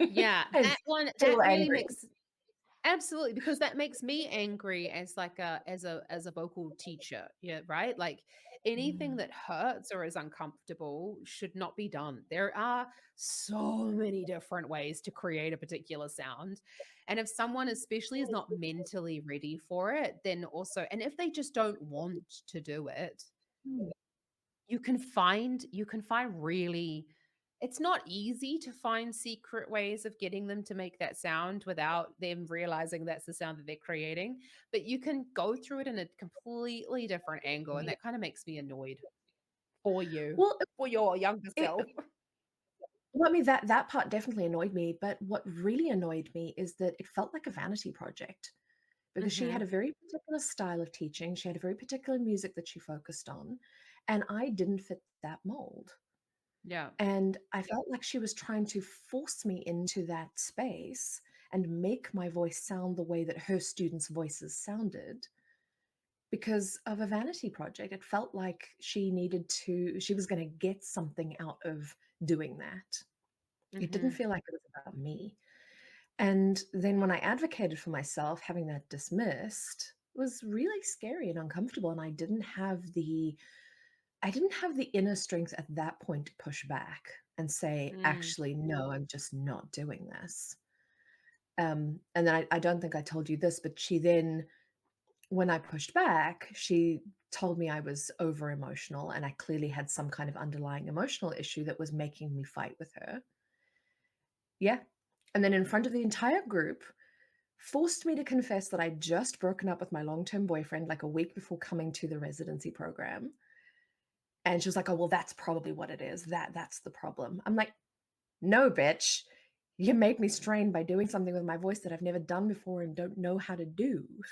S1: Yeah,
S2: I'm
S1: that one
S2: still
S1: that really
S2: angry.
S1: makes absolutely, because that makes me angry as like as a vocal teacher, yeah, right? Like, anything
S2: Mm,
S1: that hurts or is uncomfortable should not be done. There are so many different ways to create a particular sound, and if someone especially is not mentally ready for it, then also and if they just don't want to do it,
S2: mm.
S1: you can find really it's not easy to find secret ways of getting them to make that sound without them realizing that's the sound that they're creating, but you can go through it in a completely different angle, and
S2: Yeah.
S1: that kinda makes me annoyed for you,
S2: Well,
S1: for your younger
S2: it
S1: self.
S2: well, I mean, that part definitely annoyed me, but what really annoyed me is that it felt like a vanity project because she had a
S1: Mhm.
S2: very particular style of teaching, she had a very particular music that she focused on, and I didn't fit that mold.
S1: Yeah.
S2: And I felt like she was trying to force me into that space and make my voice sound the way that her students' voices sounded because of a vanity project. It felt like she was gonna get something out of doing that. It didn't
S1: Mhm.
S2: feel like it was about me. And then when I advocated for myself, having that dismissed, was really scary and uncomfortable, and I didn't have the inner strength at that point to push back and say,
S1: Mm.
S2: "Actually, no, I'm just not doing this." And then I don't think I told you this, but she then, when I pushed back, she told me I was over emotional and I clearly had some kind of underlying emotional issue that was making me fight with her. Yeah. And then in front of the entire group, forced me to confess that I'd just broken up with my long-term boyfriend like a week before coming to the residency program. And she was like, "Oh, well, that's probably what it is. That's the problem." I'm like, "No, bitch. You made me strain by doing something with my voice that I've never done before and don't know how to do."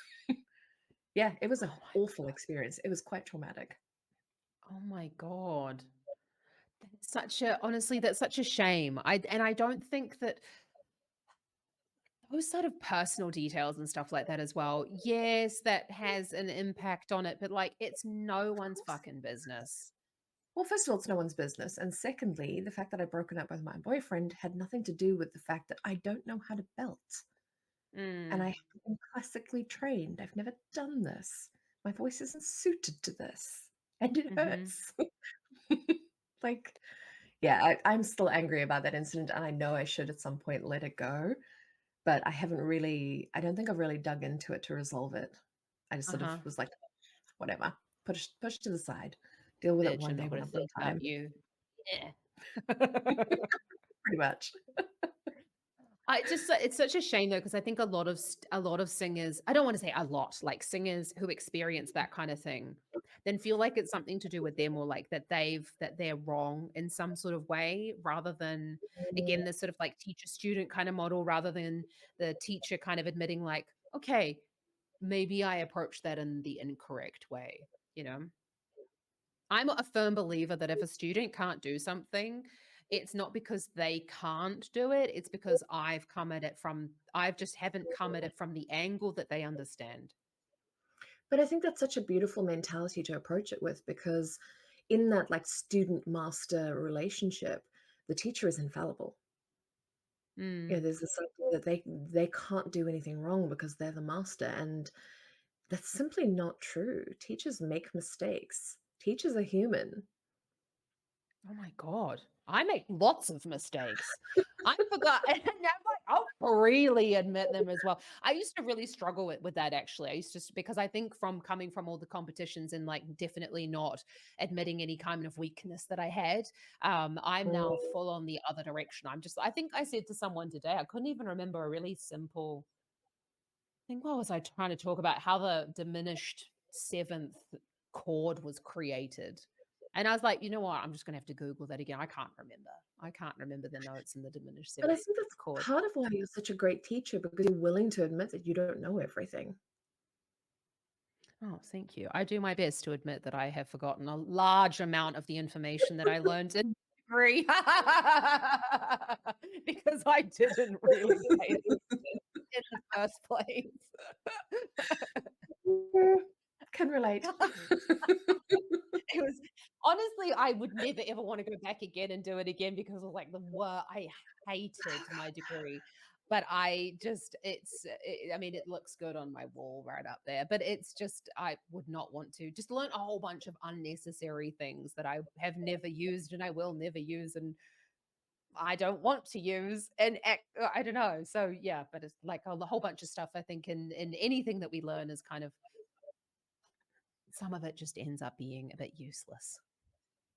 S2: Yeah, it was an
S1: Oh my
S2: awful
S1: god.
S2: experience. It was quite traumatic.
S1: Oh my god. That's such a honestly, that's such a shame. I don't think that those sort of personal details and stuff like that as well. Yes, that has an impact on it, but like it's no
S2: Of
S1: one's
S2: course.
S1: fucking business.
S2: Well, first of all, it's no one's business. And secondly, the fact that I'd broken up with my boyfriend had nothing to do with the fact that I don't know how to belt. And I
S1: Mm.
S2: haven't been classically trained. I've never done this. My voice isn't suited to this. And it
S1: Mhm.
S2: hurts. Like, yeah, I'm still angry about that incident. And I know I should at some point let it go. But I don't think I've really dug into it to resolve it. I just sort of
S1: Uh-huh.
S2: was like, whatever, push to the side, deal with it
S1: Bitch,
S2: one
S1: I'm not
S2: day,
S1: gonna
S2: one day
S1: think
S2: at a
S1: about
S2: time.
S1: you. Yeah.
S2: Pretty much.
S1: I just it's such a shame though, because I think a lot of singers, I don't wanna say a lot, like singers who experience that kind of thing, then feel like it's something to do with them or like that they're wrong in some sort of way rather than again, this sort of like teacher-student kind of model rather than the teacher kind of admitting like, "Okay, maybe I approached that in the incorrect way," you know? I'm a firm believer that if a student can't do something, it's not because they can't do it, it's because I've just haven't come at it from the angle that they understand.
S2: But I think that's such a beautiful mentality to approach it with because in that, like, student-master relationship, the teacher is infallible. You know,
S1: Mm.
S2: there's this idea that they can't do anything wrong because they're the master, and that's simply not true. Teachers make mistakes. Teachers are human.
S1: Oh my god. I make lots of mistakes. I forgot and I'm like, I'll freely admit them as well. I used to really struggle with that actually. I used to because I think from coming from all the competitions and like definitely not admitting any kind of weakness that I had, I'm now
S2: Mm.
S1: full on the other direction. I think I said to someone today, I couldn't even remember a really simple think what was I trying to talk about? How the diminished seventh chord was created. And I was like, "You know what? I'm just gonna have to Google that again." I can't remember. I can't remember the notes in the diminished
S2: But I
S1: seventh
S2: think that's
S1: chord.
S2: part of why you're such a great teacher because you're willing to admit that you don't know everything.
S1: Oh, thank you. I do my best to admit that I have forgotten a large amount of the information that I learned in degree because I didn't really pay attention in the first place.
S2: Yeah, can relate.
S1: It was honestly, I would never ever wanna go back again and do it again because of, like, the work. I hated my degree, but I just I mean, it looks good on my wall right up there, but it's just I would not want to just learn a whole bunch of unnecessary things that I have never used and I will never use and I don't want to use and I don't know. So, yeah, but it's like a whole bunch of stuff I think in anything that we learn is kind of some of it just ends up being a bit useless.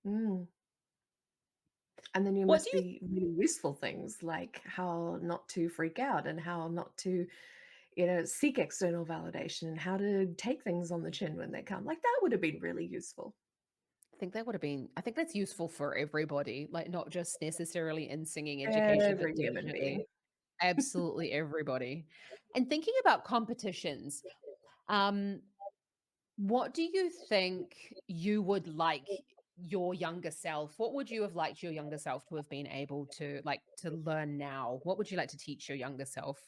S2: Mm. And then you
S1: What
S2: miss
S1: do you
S2: the really useful things like how not to freak out and how not to, seek external validation and how to take things on the chin when they come. Like that would have been really useful.
S1: I think that's useful for everybody, like, not just necessarily in singing education, but
S2: Every human being.
S1: definitely absolutely everybody. And thinking about competitions, um, what do you think you would like your younger self what would you have liked your younger self to have been able to, like, to learn now? What would you like to teach your younger self?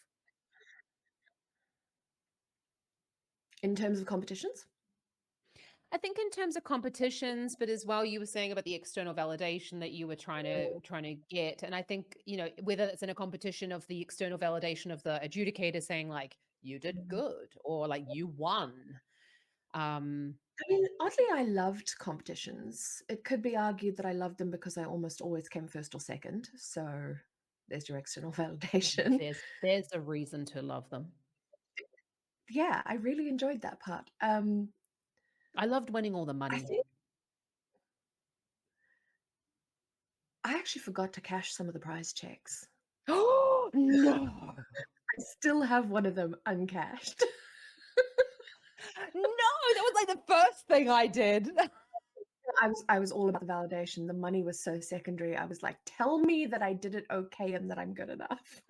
S2: In terms of competitions?
S1: I think in terms of competitions, but as well, you were saying about the external validation that you were trying to get, and I think whether it's in a competition of the external validation of the adjudicator saying like you did
S2: Mm.
S1: good or like you won. Um,
S2: I mean, oddly, I loved competitions. It could be argued that I loved them because I almost always came first or second, so there's your external validation.
S1: there's a reason to love them.
S2: Yeah, I really enjoyed that part.
S1: I loved winning all the
S2: I
S1: money.
S2: think I actually forgot to cash some of the prize checks.
S1: Oh no.
S2: I still have one of them uncashed.
S1: No, that was like the first thing I did.
S2: I was all about the validation. The money was so secondary. I was like, "Tell me that I did it okay and that I'm good enough."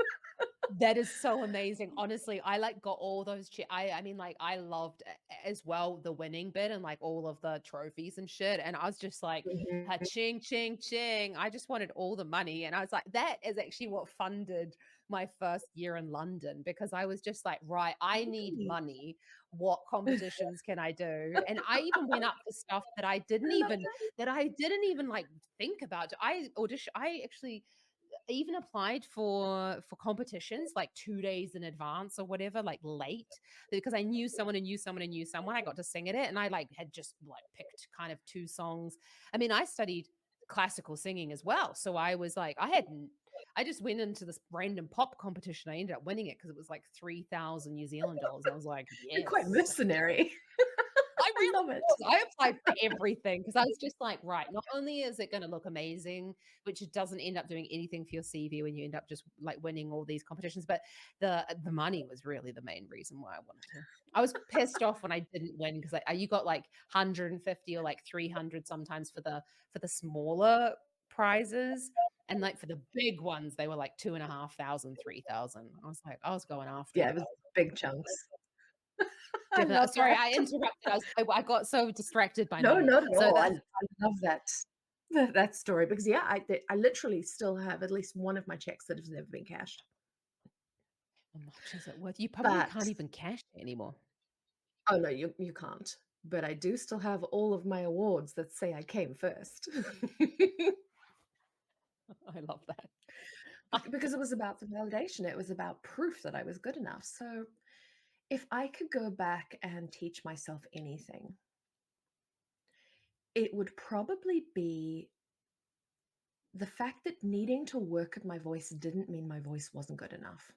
S1: That is so amazing. Honestly, I like got all those I mean, like, I loved as well the winning bit and like all of the trophies and shit. And I was just like,
S2: Mhm.
S1: ching, ching, ching. I just wanted all the money. And I was like, that is actually what funded my first year in London because I was just like, right, I need
S2: Really?
S1: money. What competitions can I do? And I even went up for stuff
S2: I love that.
S1: that I didn't even like think about. I actually even applied for competitions like 2 days in advance or whatever, like late, because I knew someone and knew someone and knew someone. I got to sing at it, and I, like, had just, like, picked kind of 2 songs. I mean, I studied classical singing as well, so I was like I just went into this random pop competition. I ended up winning it because it was like 3,000 New Zealand dollars. I was like,
S2: You're quite
S1: "Yes."
S2: mercenary.
S1: I
S2: I
S1: really
S2: love it.
S1: was. I applied for everything because I was just like, right, not only is it gonna look amazing, which it doesn't end up doing anything for your CV when you end up just like winning all these competitions, but the money was really the main reason why I wanted to. I was pissed off when I didn't win because you got like 150 or like 300 sometimes for the smaller prizes. And like for the big ones, they were like 2,500, 3,000. I was like, I was going after
S2: Yeah,
S1: it.
S2: it was big chunks. I
S1: Definitely.
S2: love
S1: Sorry,
S2: that.
S1: I interrupted. I got so distracted by
S2: No,
S1: money.
S2: not at
S1: So
S2: all. I
S1: that's
S2: I love that story because, yeah, I literally still have at least one of my checks that has never been cashed.
S1: how much is it worth? You probably
S2: But
S1: can't even cash it anymore.
S2: oh, no, you can't. But I do still have all of my awards that say I came first.
S1: I love that.
S2: Because it was about the validation, it was about proof that I was good enough. So, if I could go back and teach myself anything, it would probably be the fact that needing to work at my voice didn't mean my voice wasn't good enough.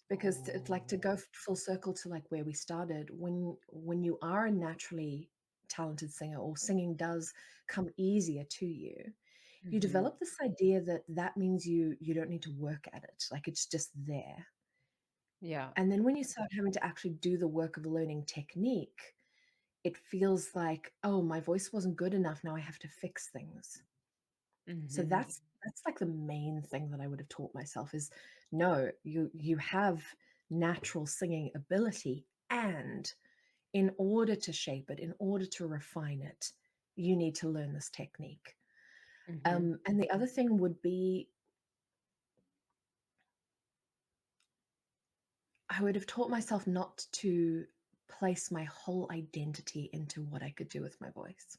S2: Because it's like to
S1: Oh.
S2: go full circle to like where we started, when you are a naturally talented singer or singing does come easier to you, you
S1: Mhm.
S2: develop this idea that that means you don't need to work at it, like it's just there.
S1: Yeah.
S2: And then when you start having to actually do the work of learning technique, it feels like, "Oh, my voice wasn't good enough, now I have to fix things." So
S1: Mhm.
S2: that's like the main thing that I would have taught myself is, no, you have natural singing ability, and in order to shape it, in order to refine it, you need to learn this technique.
S1: Mhm.
S2: And the other thing would be I would have taught myself not to place my whole identity into what I could do with my voice.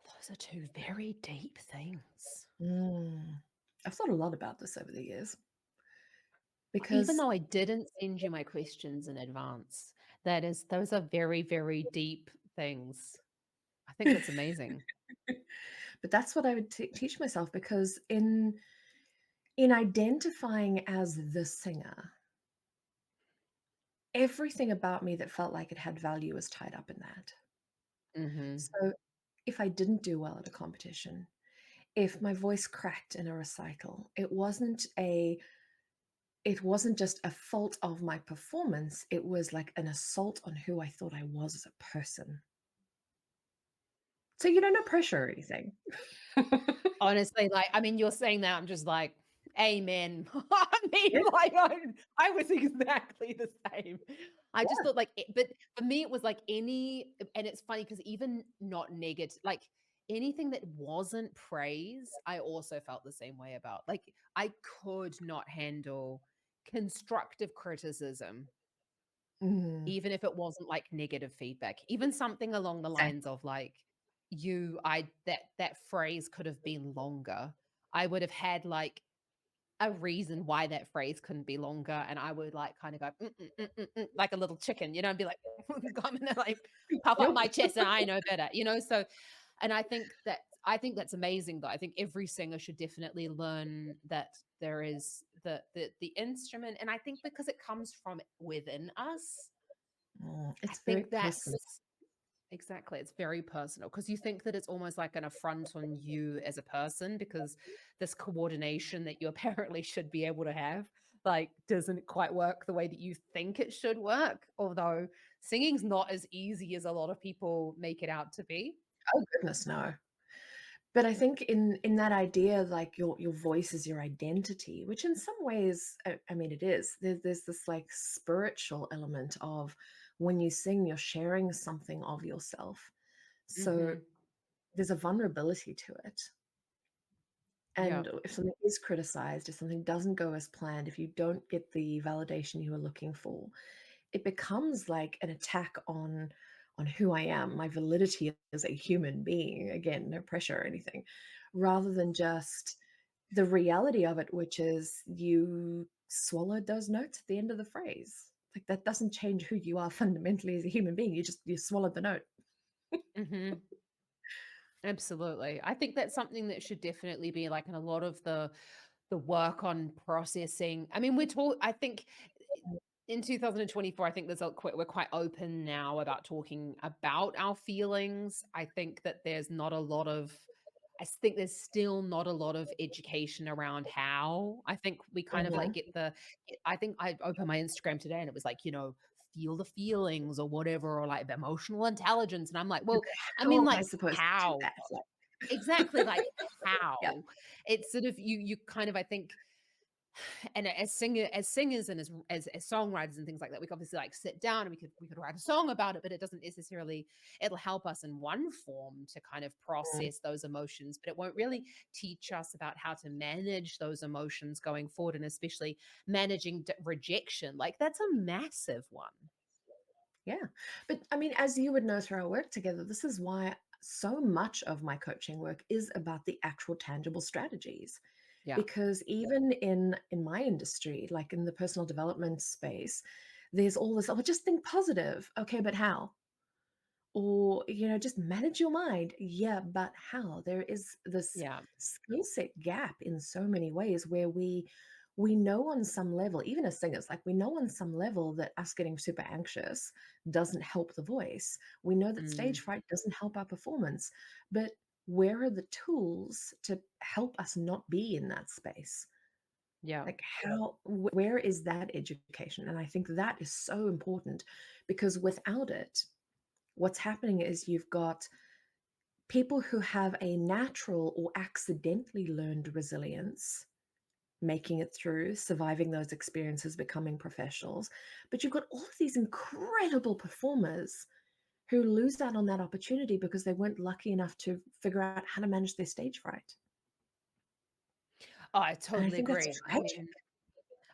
S1: Those are 2 very deep things.
S2: Mm. I've thought a lot about this over the years
S1: Even
S2: because
S1: though I didn't send you my questions in advance, those are very, very deep things. I think that's amazing.
S2: but that's what I would teach myself because in identifying as the singer, everything about me that felt like it had value was tied up in that.
S1: Mhm.
S2: So if I didn't do well at a competition, if my voice cracked in a recital, it wasn't just a fault of my performance, it was like an assault on who I thought I was as a person. So, no pressure or anything.
S1: Honestly, like, I mean, you're saying that, I'm just like, "Amen." I mean,
S2: Yeah,
S1: like, I was exactly the same. I just
S2: yeah.
S1: thought, like, but for me, it was like and it's funny because even not negative, like, anything that wasn't praise, I also felt the same way about. Like, I could not handle constructive criticism,
S2: Mm,
S1: even if it wasn't, like, negative feedback. Even something along the lines
S2: exactly.
S1: of, like, that phrase could have been longer. I would have had, like, a reason why that phrase couldn't be longer, and I would, like, kinda go, like a little chicken, and be like, I'm gonna, like, puff up
S2: Nope.
S1: my chest, and I know better, so and I think that's amazing, though. I think every singer should definitely learn that there is the instrument, and I think because it comes from within us, I
S2: It's very
S1: think
S2: personal.
S1: that's exactly, it's very personal because you think that it's almost like an affront on you as a person because this coordination that you apparently should be able to have, like, doesn't quite work the way that you think it should work, although singing's not as easy as a lot of people make it out to be.
S2: Oh, goodness, no. But I think in that idea, like, your voice is your identity, which in some ways, I mean, it is. There's this, like, spiritual element of when you sing, you're sharing something of yourself. So
S1: Mhm.
S2: there's a vulnerability to it.
S1: Yeah.
S2: And if something is criticized, if something doesn't go as planned, if you don't get the validation you were looking for, it becomes like an attack on who I am, my validity as a human being. Again, no pressure or anything, rather than just the reality of it, which is you swallowed those notes at the end of the phrase. Like that doesn't change who you are fundamentally as a human being. You swallowed the note.
S1: Mhm. Absolutely. I think that's something that should definitely be, like, in a lot of the work on processing. I mean, I think in 2024, I think we're quite open now about talking about our feelings. I think that there's not a lot of I think there's still not a lot of education around how. I think we kind of like
S2: Mhm.
S1: get I think I opened my Instagram today and it was like, feel the feelings or whatever, or like emotional intelligence. And I'm like, well, I
S2: How
S1: mean,
S2: am I
S1: like,
S2: supposed to do
S1: how?
S2: that? Like,
S1: Exactly, like,
S2: yeah.
S1: how? It's sort of you kind of, I think, and as singers and as songwriters and things like that, we could obviously, like, sit down and we could write a song about it, but it doesn't necessarily it'll help us in one form to kind of
S2: Mm.
S1: process those emotions, but it won't really teach us about how to manage those emotions going forward, and especially managing rejection. Like, that's a massive one.
S2: Yeah. But I mean, as you would know through our work together, this is why so much of my coaching work is about the actual tangible strategies.
S1: Yeah.
S2: Because even in my industry, like in the personal development space, there's all this, oh, just think positive. Okay, but how? Or, just manage your mind. Yeah, but how? There is this
S1: Yeah.
S2: skill set gap in so many ways where we know on some level, even as singers, like we know on some level that us getting super anxious doesn't help the voice. We know that stage
S1: Mm,
S2: fright doesn't help our performance. But where are the tools to help us not be in that space?
S1: yeah.
S2: Like where is that education? And I think that is so important because without it, what's happening is you've got people who have a natural or accidentally learned resilience, making it through, surviving those experiences, becoming professionals. But you've got all of these incredible performers who lose out on that opportunity because they weren't lucky enough to figure out how to manage their stage fright.
S1: Oh, I
S2: And I
S1: totally
S2: think that's
S1: agree. I
S2: tragic.
S1: mean,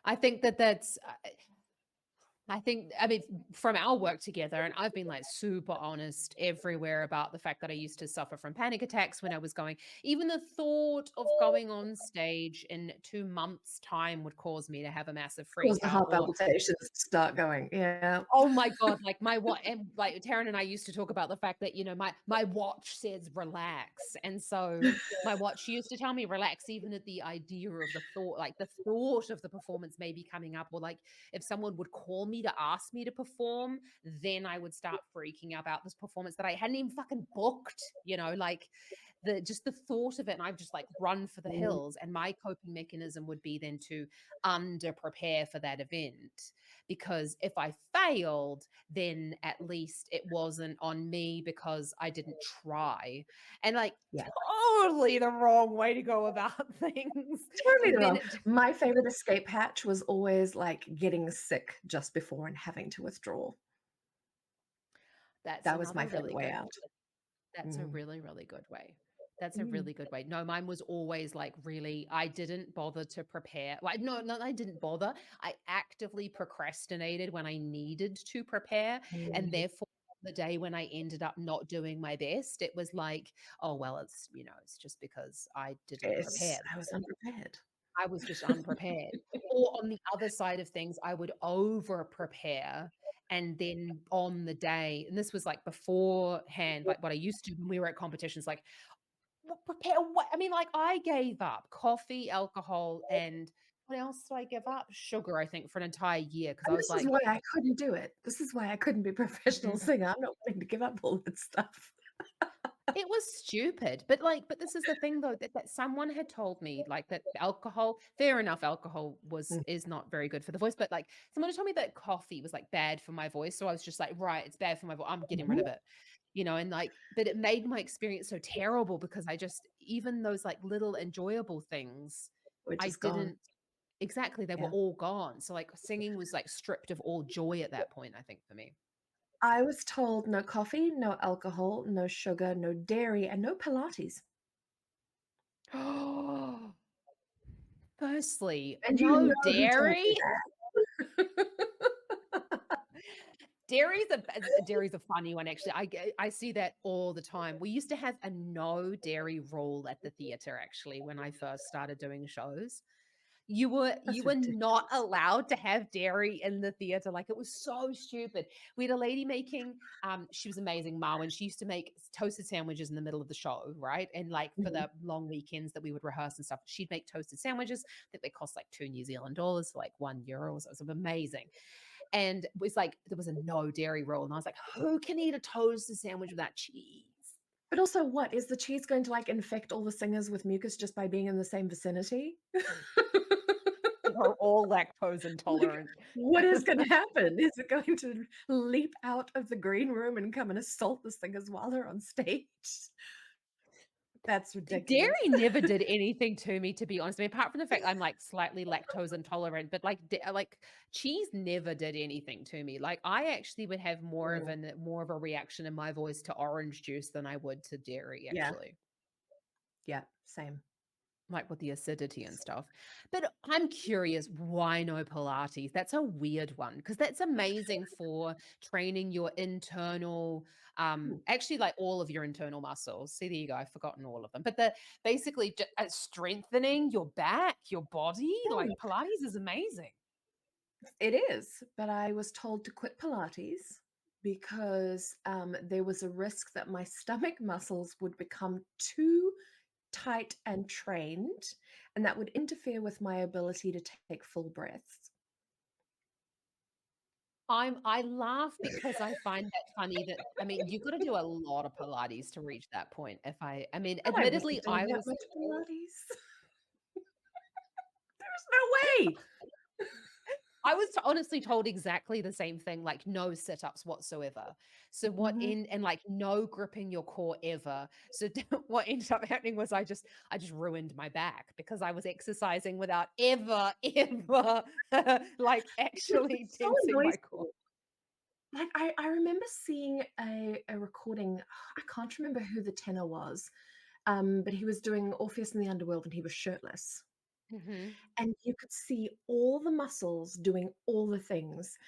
S1: I think that's I think, I mean, from our work together, and I've been like super honest everywhere about the fact that I used to suffer from panic attacks when I was going, even the thought of going on stage in 2 months' time would cause me to have a massive
S2: Cause
S1: freak
S2: the
S1: out.
S2: heart
S1: Or
S2: palpitations start going. Yeah.
S1: oh my god, like my what and like Taryn and I used to talk about the fact that, my watch says relax. And so my watch she used to tell me relax even at the idea of the thought of the performance maybe coming up, or like if someone would call me to ask me to perform, then I would start freaking out about this performance that I hadn't even fucking booked, like the thought of it, and I've just like run for the
S2: Mm,
S1: hills. And my coping mechanism would be then to under prepare for that event, because if I failed, then at least it wasn't on me because I didn't try. And like
S2: yeah.
S1: totally the wrong way to go about things.
S2: Totally
S1: Because then
S2: wrong.
S1: it
S2: My favorite escape hatch was always, like, getting sick just before and having to withdraw.
S1: that's
S2: That was my
S1: another
S2: favorite
S1: really
S2: way
S1: good
S2: out.
S1: That's a
S2: Mm.
S1: really, really good way. That's a
S2: Mm.
S1: really good way. No, mine was always like really, I didn't bother to prepare. Like, no, no, I didn't bother. I actively procrastinated when I needed to prepare. And
S2: Mm.
S1: therefore, the day when I ended up not doing my best, it was like, oh, well, it's just because I didn't
S2: Yes,
S1: prepare.
S2: I was unprepared.
S1: I was just unprepared. Or on the other side of things, I would over prepare and then on the day and this was, like, beforehand, like, what I used to when we were at competitions, like, "What prepare what?" I mean, like, I gave up coffee, alcohol, and what else did I give up? Sugar, I think, for an entire year because I
S2: And
S1: was
S2: this is
S1: like
S2: why I couldn't do it. This is why I couldn't be a professional
S1: Mhm.
S2: singer. I'm not willing to give up all that stuff.
S1: It was stupid, but, like but this is the thing though, that someone had told me, like, that alcohol fair enough, alcohol was
S2: Mm,
S1: is not very good for the voice, but, like, someone had told me that coffee was, like, bad for my voice, so I was just like, "Right, it's bad for my voice. I'm getting rid
S2: mhm.
S1: of it." And, like but it made my experience so terrible because I just even those, like, little enjoyable things,
S2: We're
S1: I
S2: just gone.
S1: didn't exactly, they were
S2: Yeah.
S1: all gone, so, like, singing was, like, stripped of all joy at that point, I think, for me.
S2: I was told no coffee, no alcohol, no sugar, no dairy, and no Pilates.
S1: Firstly,
S2: And you
S1: no
S2: know who told me
S1: dairy?
S2: that.
S1: Dairy's a funny one, actually. I see that all the time. We used to have a no dairy rule at the theater, actually, when I first started doing shows. You
S2: That's
S1: were not
S2: ridiculous.
S1: allowed to have dairy in the theater, like, it was so stupid. We had a lady making, she was amazing, Mom, and she used to make toasted sandwiches in the middle of the show, right? And, like, for
S2: Mhm.
S1: the long weekends that we would rehearse and stuff, she'd make toasted sandwiches that they cost, like, 2 New Zealand dollars, so, like, €1, so it was amazing. And it was like there was a no dairy rule, and I was like, "Who can eat a toasted sandwich without cheese?"
S2: But also what? Is the cheese going to, like, infect all the singers with mucus just by being in the same vicinity?
S1: We're all lactose
S2: Like,
S1: intolerant.
S2: what is gonna happen? Is it going to leap out of the green room and come and assault the singers while they're on stage? That's ridiculous.
S1: Dairy never did anything to me, to be honest. I mean, apart from the fact I'm, like, slightly lactose intolerant, but, like, cheese never did anything to me. Like, I actually would have
S2: Mm,
S1: more of a reaction in my voice to orange juice than I would to dairy,
S2: yeah,
S1: actually.
S2: yeah, same.
S1: Like, with the acidity and stuff. But I'm curious, why no Pilates? That's a weird one because that's amazing for training your internal,
S2: Hmm.
S1: actually, like, all of your internal muscles. See, there you go, I've forgotten all of them. But basically strengthening your back, your body, like, Pilates is amazing.
S2: It is, but I was told to quit Pilates because, there was a risk that my stomach muscles would become too tight and trained, and that would interfere with my ability to take full breaths.
S1: I laugh because I find that funny that I mean, you gotta do a lot of Pilates to reach that point. I mean,
S2: But I wasn't
S1: admittedly,
S2: doing
S1: I
S2: that
S1: was
S2: much Pilates. There's no way!
S1: I was honestly told exactly the same thing, like, no sit-ups whatsoever. So what
S2: Mhm.
S1: in and, like, no gripping your core ever. So what ended up happening was I just ruined my back because I was exercising without ever, ever, like, actually
S2: It's so
S1: tensing my core.
S2: noisy. Like, I remember seeing a recording. I can't remember who the tenor was, but he was doing Orpheus in the Underworld, and he was shirtless.
S1: Mhm,
S2: And you could see all the muscles doing all the things.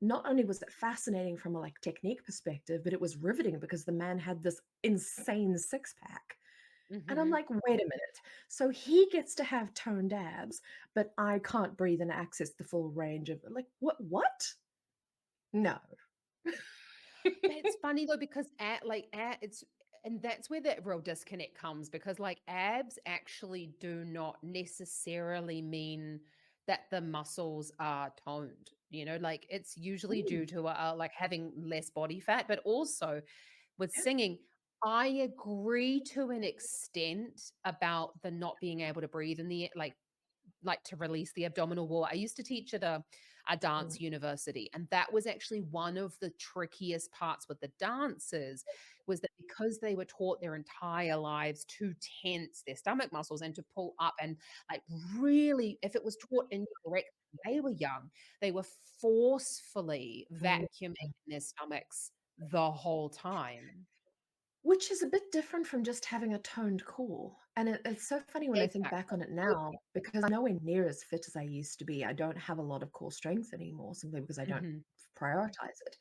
S2: Not only was it fascinating from a, like, technique perspective, but it was riveting because the man had this insane six pack. And I'm
S1: mhm.
S2: like, "Wait a minute. So he gets to have toned abs, but I can't breathe and access the full range of like, what? No."
S1: It's funny though because it's and that's where that real disconnect comes because like abs actually do not necessarily mean that the muscles are toned. Like it's usually due
S2: Mm,
S1: to like having less body fat, but also with
S2: yeah.
S1: singing, I agree to an extent about the not being able to breathe in the like to release the abdominal wall. I used to teach at a
S2: Mm,
S1: dance university, and that was actually one of the trickiest parts with the dancers was that because they were taught their entire lives to tense their stomach muscles and to pull up and like really, if it was taught incorrectly when they were young, they were forcefully
S2: mm.
S1: vacuuming in their stomachs the whole time.
S2: Which is a bit different from just having a toned core. And it's so funny when I think back
S1: Exactly.
S2: on it now because I'm nowhere near as fit as I used to be. I don't have a lot of core strength anymore simply because I don't
S1: Mhm.
S2: prioritize it.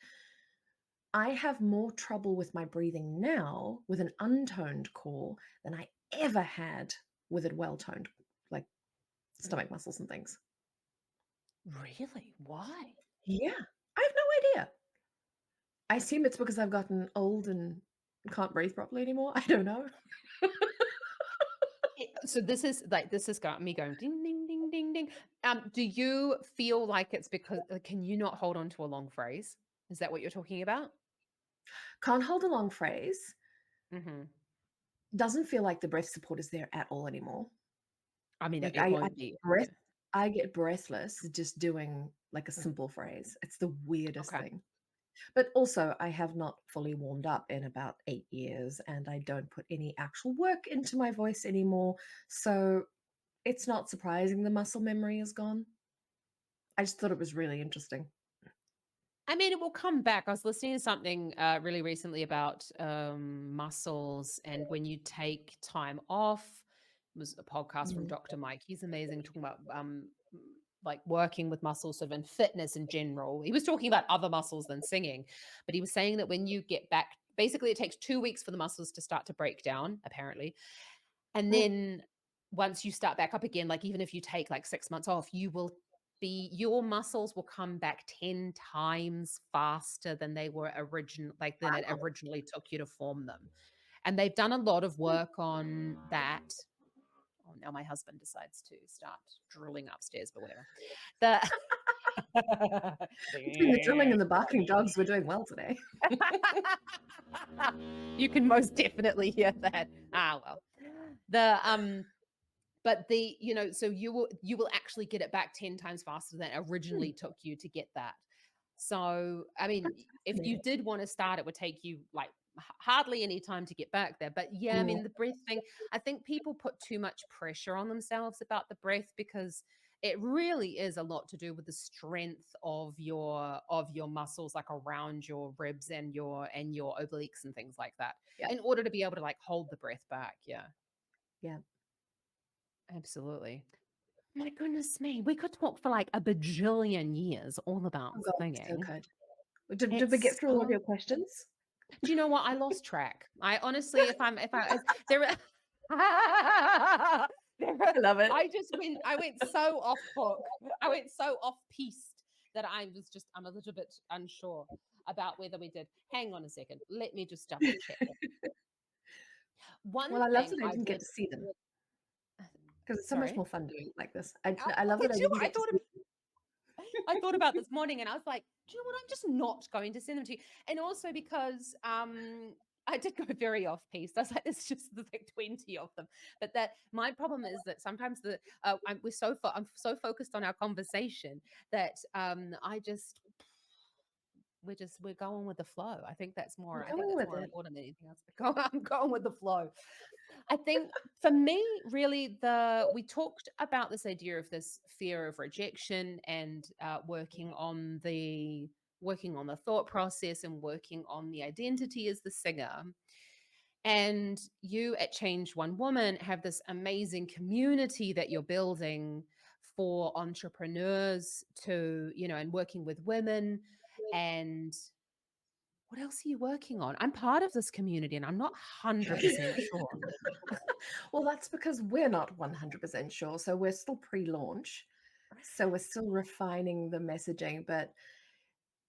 S2: I have more trouble with my breathing now with an untoned core than I ever had with it well toned. Like, stomach muscles and things.
S1: Really? Why?
S2: Yeah, I have no idea. I assume it's because I've gotten old and can't breathe properly anymore. I don't know.
S1: So this has got me going ding ding ding ding ding. Do you feel like it's because can you not hold on to a long phrase? Is that what you're talking about?
S2: Can't hold a long phrase.
S1: Mhm.
S2: Doesn't feel like the breath support is there at all anymore.
S1: I mean,
S2: Like
S1: it won't be.
S2: breath
S1: Yeah.
S2: I get breathless just doing like a simple phrase. It's the weirdest
S1: Okay.
S2: thing. But also, I have not fully warmed up in about 8 years, and I don't put any actual work into my voice anymore, so it's not surprising the muscle memory is gone. I just thought it was really interesting.
S1: I mean, it will come back. I was listening to something really recently about muscles, and when you take time off, it was a podcast from
S2: Mm.
S1: Dr. Mike. He's amazing, talking about like working with muscles, sort of in fitness in general. He was talking about other muscles than singing, but he was saying that when you get back, basically, it takes 2 weeks for the muscles to start to break down, apparently, and
S2: Mm.
S1: then once you start back up again, like even if you take like 6 months off, your muscles will come back 10 times faster than they were than it
S2: Wow.
S1: originally took you to form them. And they've done a lot of work on that. Oh, now my husband decides to start drilling upstairs, but whatever. The
S2: Between the drilling and the barking dogs, we're doing well today.
S1: You can most definitely hear that. Ah, well. The But so you will actually get it back 10 times faster than it
S2: Hmm,
S1: originally took you to get that. So, I mean,
S2: that's
S1: if you
S2: fascinating.
S1: did wanna start, it would take you, like, hardly any time to get back there, but yeah, I
S2: Yeah,
S1: mean, the breath thing, I think people put too much pressure on themselves about the breath because it really is a lot to do with the strength of your muscles, like, around your ribs and your obliques and things like that,
S2: yeah,
S1: in order to be able to, like, hold the breath back, yeah,
S2: yeah.
S1: absolutely. My goodness me, we could talk for, like, a bajillion years all about
S2: Oh god, so
S1: singing.
S2: good. Did we get
S1: It's
S2: through all of
S1: so
S2: your questions?
S1: Do you know what? I lost track. I honestly, if I there there
S2: I love it.
S1: I went so off book. I went so off piste that I'm a little bit unsure about whether we did. Hang on a second. Let me just double check.
S2: Well,
S1: One
S2: I love
S1: thing
S2: that I
S1: I
S2: didn't get
S1: would
S2: to see them because it's so much
S1: sorry?
S2: more fun doing it like this.
S1: Oh,
S2: I love
S1: me
S2: that I
S1: too.
S2: didn't get to see them.
S1: I thought about this morning and I was like, do you know what? I'm just not going to send them to you. And also because I did go very off piece. I was like, there's like 20 of them. But that my problem is that sometimes I'm so focused on our conversation that we're going with the flow.
S2: I'm
S1: I think
S2: going
S1: that's
S2: with
S1: more
S2: it.
S1: important than anything else. I'm going with the flow. I think for me, really, we talked about this idea of this fear of rejection and working on the thought process and working on the identity as the singer. And you at Change One Woman have this amazing community that you're building for entrepreneurs and working with women. And what else are you working on? I'm part of this community and I'm not 100% sure.
S2: Well, that's because we're not 100% sure, so we're still pre-launch, so we're still refining the messaging, but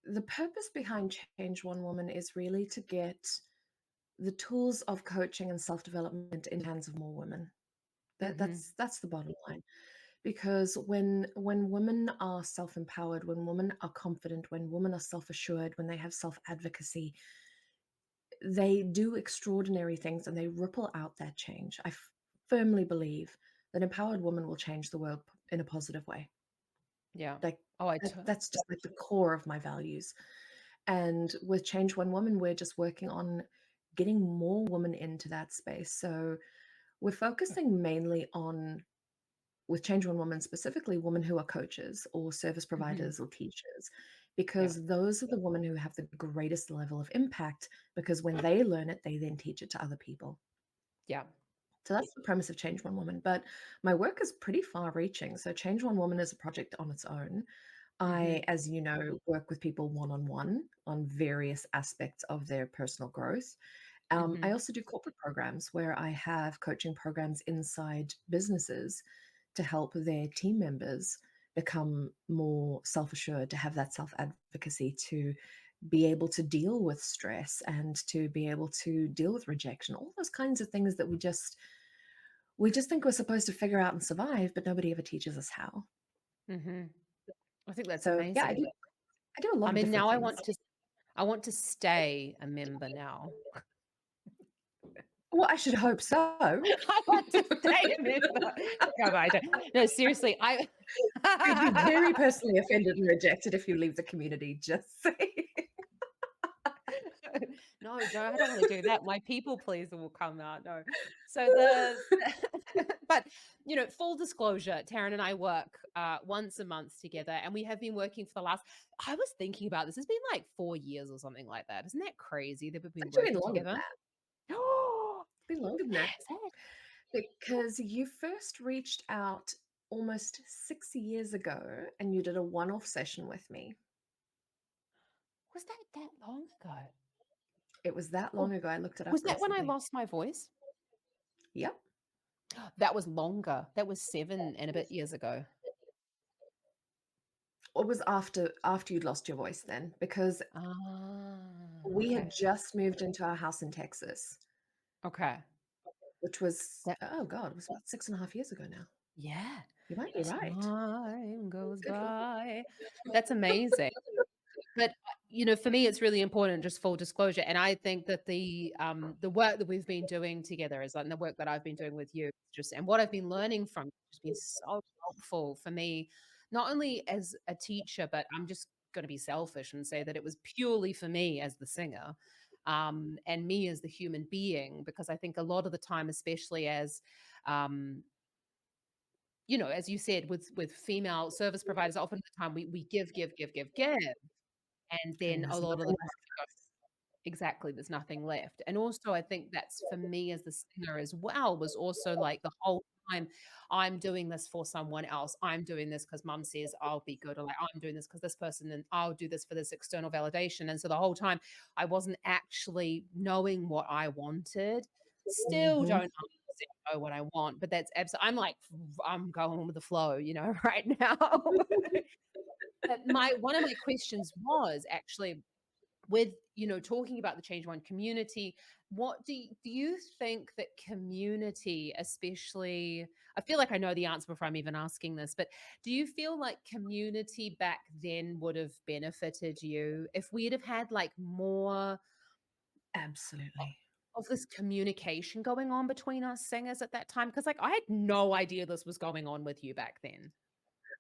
S2: the purpose behind Change One Woman is really to get the tools of coaching and self-development in the hands of more women.
S1: Mhm.
S2: That's the bottom line. Because when women are self-empowered, when women are confident, when women are self-assured, when they have self-advocacy, they do extraordinary things and they ripple out that change. Firmly believe that empowered women will change the world in a positive way.
S1: Yeah.
S2: Like
S1: Oh,
S2: that's just like the core of my values. And with Change One Woman, we're just working on getting more women into that space. So we're focusing mainly on with Change One Woman specifically, women who are coaches or service
S1: Mhm.
S2: providers or teachers,
S1: Yeah.
S2: because those are the women who have the greatest level of impact because when they learn it, they then teach it to other people.
S1: Yeah.
S2: So that's the premise of Change One Woman. But my work is pretty far reaching. So Change One Woman is a project on its own. I,
S1: Mhm.
S2: as you know, work with people one on one on various aspects of their personal growth. I
S1: Mhm.
S2: also do corporate programs where I have coaching programs inside businesses to help their team members become more self-assured, to have that self-advocacy, to be able to deal with stress and to be able to deal with rejection, all those kinds of things that we just think we're supposed to figure out and survive, but nobody ever teaches us how.
S1: Mhm. I think that's
S2: So yeah,
S1: amazing.
S2: I do a lot
S1: I
S2: of
S1: mean,
S2: different
S1: now
S2: things.
S1: I want to stay a member now.
S2: Well, I should hope so.
S1: I want to stay a member. No, but I don't. No, seriously, I
S2: You'd be very personally offended and rejected if you leave the community, just saying.
S1: No, don't I don't wanna do that. My people pleaser will come out, no. So the but, full disclosure, Taryn and I work, once a month together, and we have been working for the last I was thinking about this, it's been like 4 years or something like that. Isn't that crazy that we've
S2: It's
S1: been
S2: actually been
S1: working
S2: longer than
S1: together?
S2: that.
S1: Oh,
S2: It's been longer than that
S1: has it?
S2: because you first reached out almost 6 years ago, and you did a one-off session with me.
S1: Was that long ago?
S2: It was that long
S1: Oh,
S2: ago, I looked it up
S1: was that when I
S2: recently.
S1: lost my voice?
S2: Yep.
S1: That was longer. That was 7 and a bit years ago.
S2: It was after you'd lost your voice then, because
S1: Ah,
S2: we had
S1: okay.
S2: just moved into our house in Texas,
S1: Okay.
S2: which was,
S1: That
S2: oh god, it was about 6.5 years ago now.
S1: yeah.
S2: You might be right.
S1: Time goes
S2: Good lord.
S1: by. That's amazing. But, for me, it's really important, just full disclosure, and I think that the work that we've been doing together is and the work that I've been doing with you, just and what I've been learning from you has been so helpful for me, not only as a teacher, but I'm just gonna be selfish and say that it was purely for me as the singer, and me as the human being, because I think a lot of the time, especially um, as you said, with female service providers, often the time we give, give, give, give, give, and
S2: And
S1: then a
S2: there's
S1: lot of
S2: nothing
S1: the
S2: left.
S1: exactly, there's nothing left, and also I think that's for me as the singer as well, was also like the whole time, I'm doing this for someone else, I'm doing this because mum says I'll be good, or like, I'm doing this because this person and I'll do this for this external validation, and so the whole time, I wasn't actually knowing what I wanted. Still
S2: Mhm.
S1: don't 100% know what I want, but that's I'm like, I'm going with the flow, right now. But my one of my questions was actually with talking about the change one community, what do you think that community, especially, I feel like I know the answer before I'm even asking this, but do you feel like community back then would have benefited you if we'd have had like more
S2: Absolutely.
S1: of this communication going on between us singers at that time? Because like I had no idea this was going on with you back then.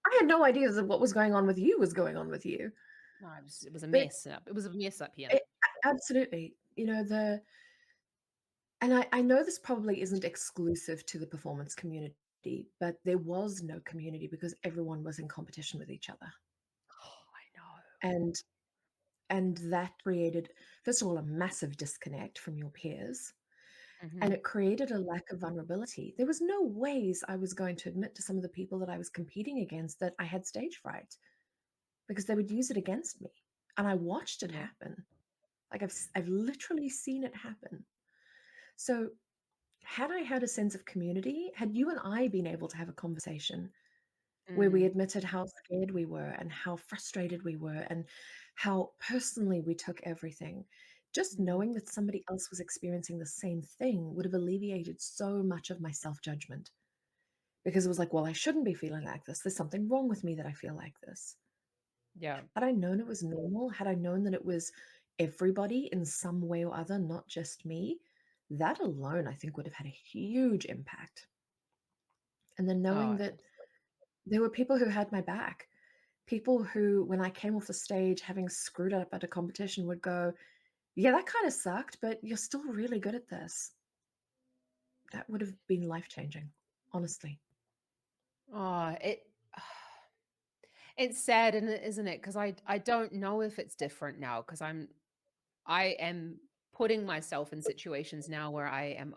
S2: I had no idea that what was going on with you was going on with you.
S1: No, it was a
S2: But
S1: mess up. It was a mess up here.
S2: it absolutely, and I know this probably isn't exclusive to the performance community, but there was no community because everyone was in competition with each other.
S1: Oh, I know.
S2: And and that created, first of all, a massive disconnect from your peers, and
S1: Mhm.
S2: it created a lack of vulnerability. There was no ways I was going to admit to some of the people that I was competing against that I had stage fright, because they would use it against me, and I watched it
S1: Yeah.
S2: happen. Like, I've literally seen it happen. So, had I had a sense of community, had you and I been able to have a conversation where we
S1: Mm.
S2: admitted how scared we were and how frustrated we were and how personally we took everything, just
S1: Mhm.
S2: knowing that somebody else was experiencing the same thing would have alleviated so much of my self-judgment, because it was like, "Well, I shouldn't be feeling like this. There's something wrong with me that I feel like this."
S1: Yeah.
S2: Had I known it was normal, had I known that it was everybody in some way or other, not just me, that alone, I think, would have had a huge impact. And then knowing
S1: Oh,
S2: that
S1: abs
S2: there were people who had my back, people who, when I came off the stage having screwed up at a competition, would go, "Yeah, that kinda sucked, but you're still really good at this." That would have been life-changing, honestly.
S1: oh, it's sad, and isn't it? Because I don't know if it's different now. Because I am putting myself in situations now where I am,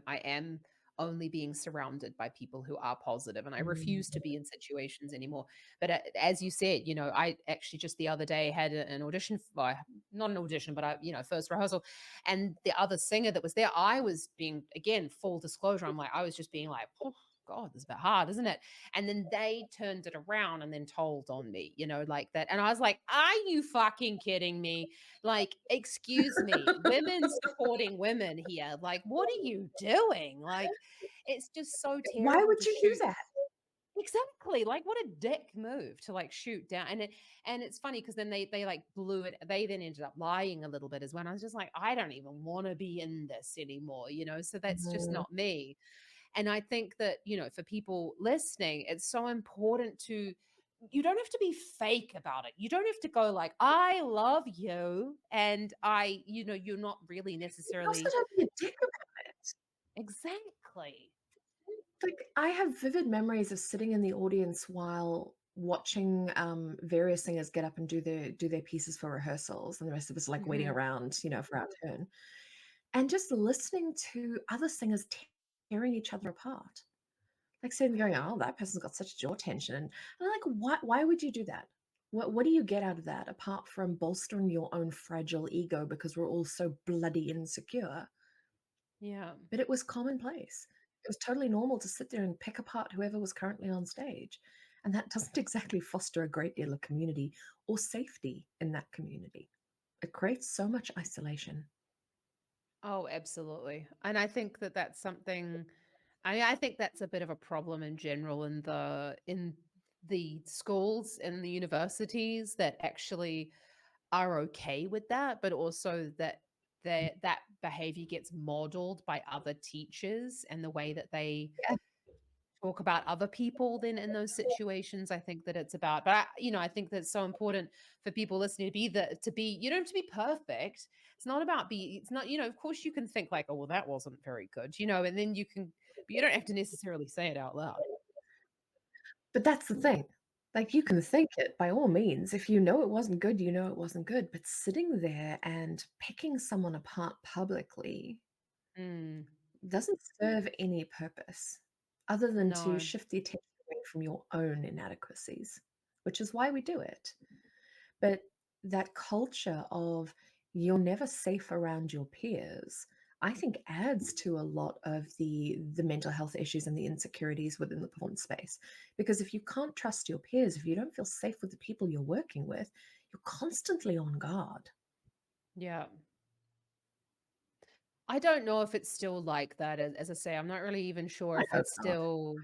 S1: I am only being surrounded by people who are positive, and I refuse to
S2: Mhm.
S1: be in situations anymore. But as you said, I actually just the other day had an audition, well, not an audition, but first rehearsal, and the other singer that was there, I was being again full disclosure, I was just being like, oh God, this is a bit hard, isn't it? And then they turned it around and then told on me, like that. And I was like, are you fucking kidding me? Like, excuse me, women supporting women here. Like, what are you doing? Like, it's just so
S2: Why
S1: terrible to
S2: would you do
S1: shoot.
S2: that?
S1: Exactly, like, what a dick move to, like, shoot down, and it's funny because then they, like, blew it they then ended up lying a little bit as well, and I was just like, "I don't even wanna be in this anymore," so that's just
S2: Mhm.
S1: not me, and I think that, for people listening, it's so important to you don't have to be fake about it, you don't have to go like, "I love you," and you're not really
S2: You also
S1: necessarily.
S2: don't be a dick about it.
S1: Exactly.
S2: Like, I have vivid memories of sitting in the audience while watching, various singers get up and do their pieces for rehearsals, and the rest of us, like, waiting
S1: Mhm.
S2: around, for our turn, and just listening to other singers tearing each other apart. Like, sitting there going, "Oh, that person's got such jaw tension," and I'm like, Why would you do that? What do you get out of that apart from bolstering your own fragile ego because we're all so bloody insecure?
S1: Yeah.
S2: But it was commonplace. It was totally normal to sit there and pick apart whoever was currently on stage, and that doesn't exactly foster a great deal of community or safety in that community. It creates so much isolation.
S1: Oh, absolutely. And I think that that's something I think that's a bit of a problem in general in the schools and the universities that actually are okay with that, but also that that behavior gets modeled by other teachers and the way that they
S2: Yeah.
S1: talk about other people then in those situations. I think that it's about, but I think that's so important for people listening to be, you don't have to be perfect. It's not about it's not, of course you can think like, oh, well, that wasn't very good, and then but you don't have to necessarily say it out loud.
S2: But that's the thing. Like, you can think it by all means. If you know it wasn't good, you know it wasn't good. But sitting there and picking someone apart publicly
S1: Mm,
S2: doesn't serve any purpose other than to
S1: no.
S2: shift the attention away from your own inadequacies, which is why we do it. But that culture of you're never safe around your peers, I think adds to a lot of the mental health issues and the insecurities within the performance space. Because if you can't trust your peers, if you don't feel safe with the people you're working with, you're constantly on guard.
S1: Yeah. I don't know if it's still like that. As I say, I'm not really even sure
S2: I
S1: if
S2: hope
S1: it's
S2: not.
S1: still.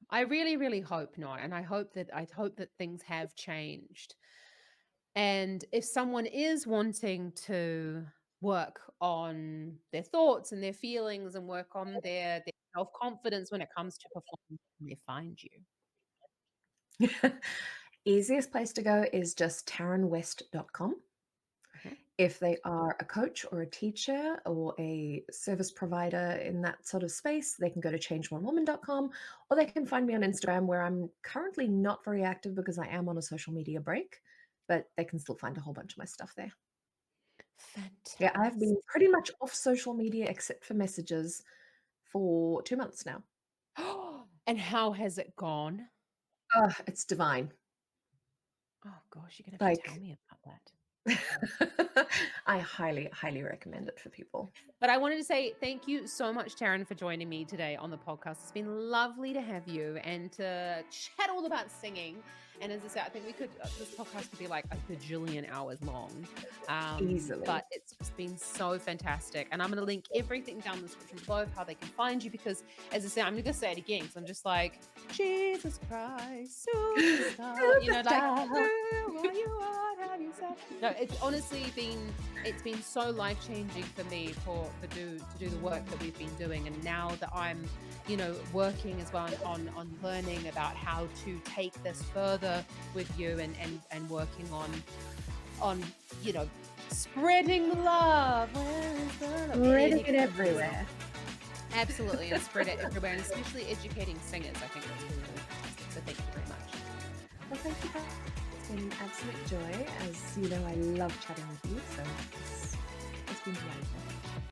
S1: I really, really hope not, and I hope that things have changed. And if someone is wanting to work on their thoughts and their feelings and work on their self-confidence when it comes to performing, where they find you.
S2: Easiest place to go is just tarynwest.com.
S1: Mhm.
S2: If they are a coach or a teacher or a service provider in that sort of space, they can go to changeonewoman.com, or they can find me on Instagram, where I'm currently not very active because I am on a social media break, but they can still find a whole bunch of my stuff there. Yeah, I've been
S1: Fantastic.
S2: pretty much off social media except for messages for 2 months now.
S1: And how has it gone?
S2: Oh, it's divine.
S1: Oh gosh, you're gonna have to tell
S2: Like,
S1: me about that.
S2: I highly, highly recommend it for people.
S1: But I wanted to say thank you so much, Taryn, for joining me today on the podcast. It's been lovely to have you and to chat all about singing. And as I said, I think this podcast could be like a bajillion hours long.
S2: Easily.
S1: But it's just been so fantastic. And I'm going to link everything down in the description below of how they can find you because, as I said, I'm going to say it again because I'm just like, Jesus Christ, superstar, like,
S2: Superstar.
S1: who are you? What have you said? No, it's been so life changing for me to do the work that we've been doing, and now that I'm working as well on learning about how to take this further with you and working on you know spreading love. Where is the love?
S2: Spreading it everywhere.
S1: Absolutely, and spread it everywhere, and especially educating singers. I think that's really, really fantastic. So thank you very much.
S2: Well, thank you. It's been an absolute joy. As you know, I love chatting with you, so it's been delightful.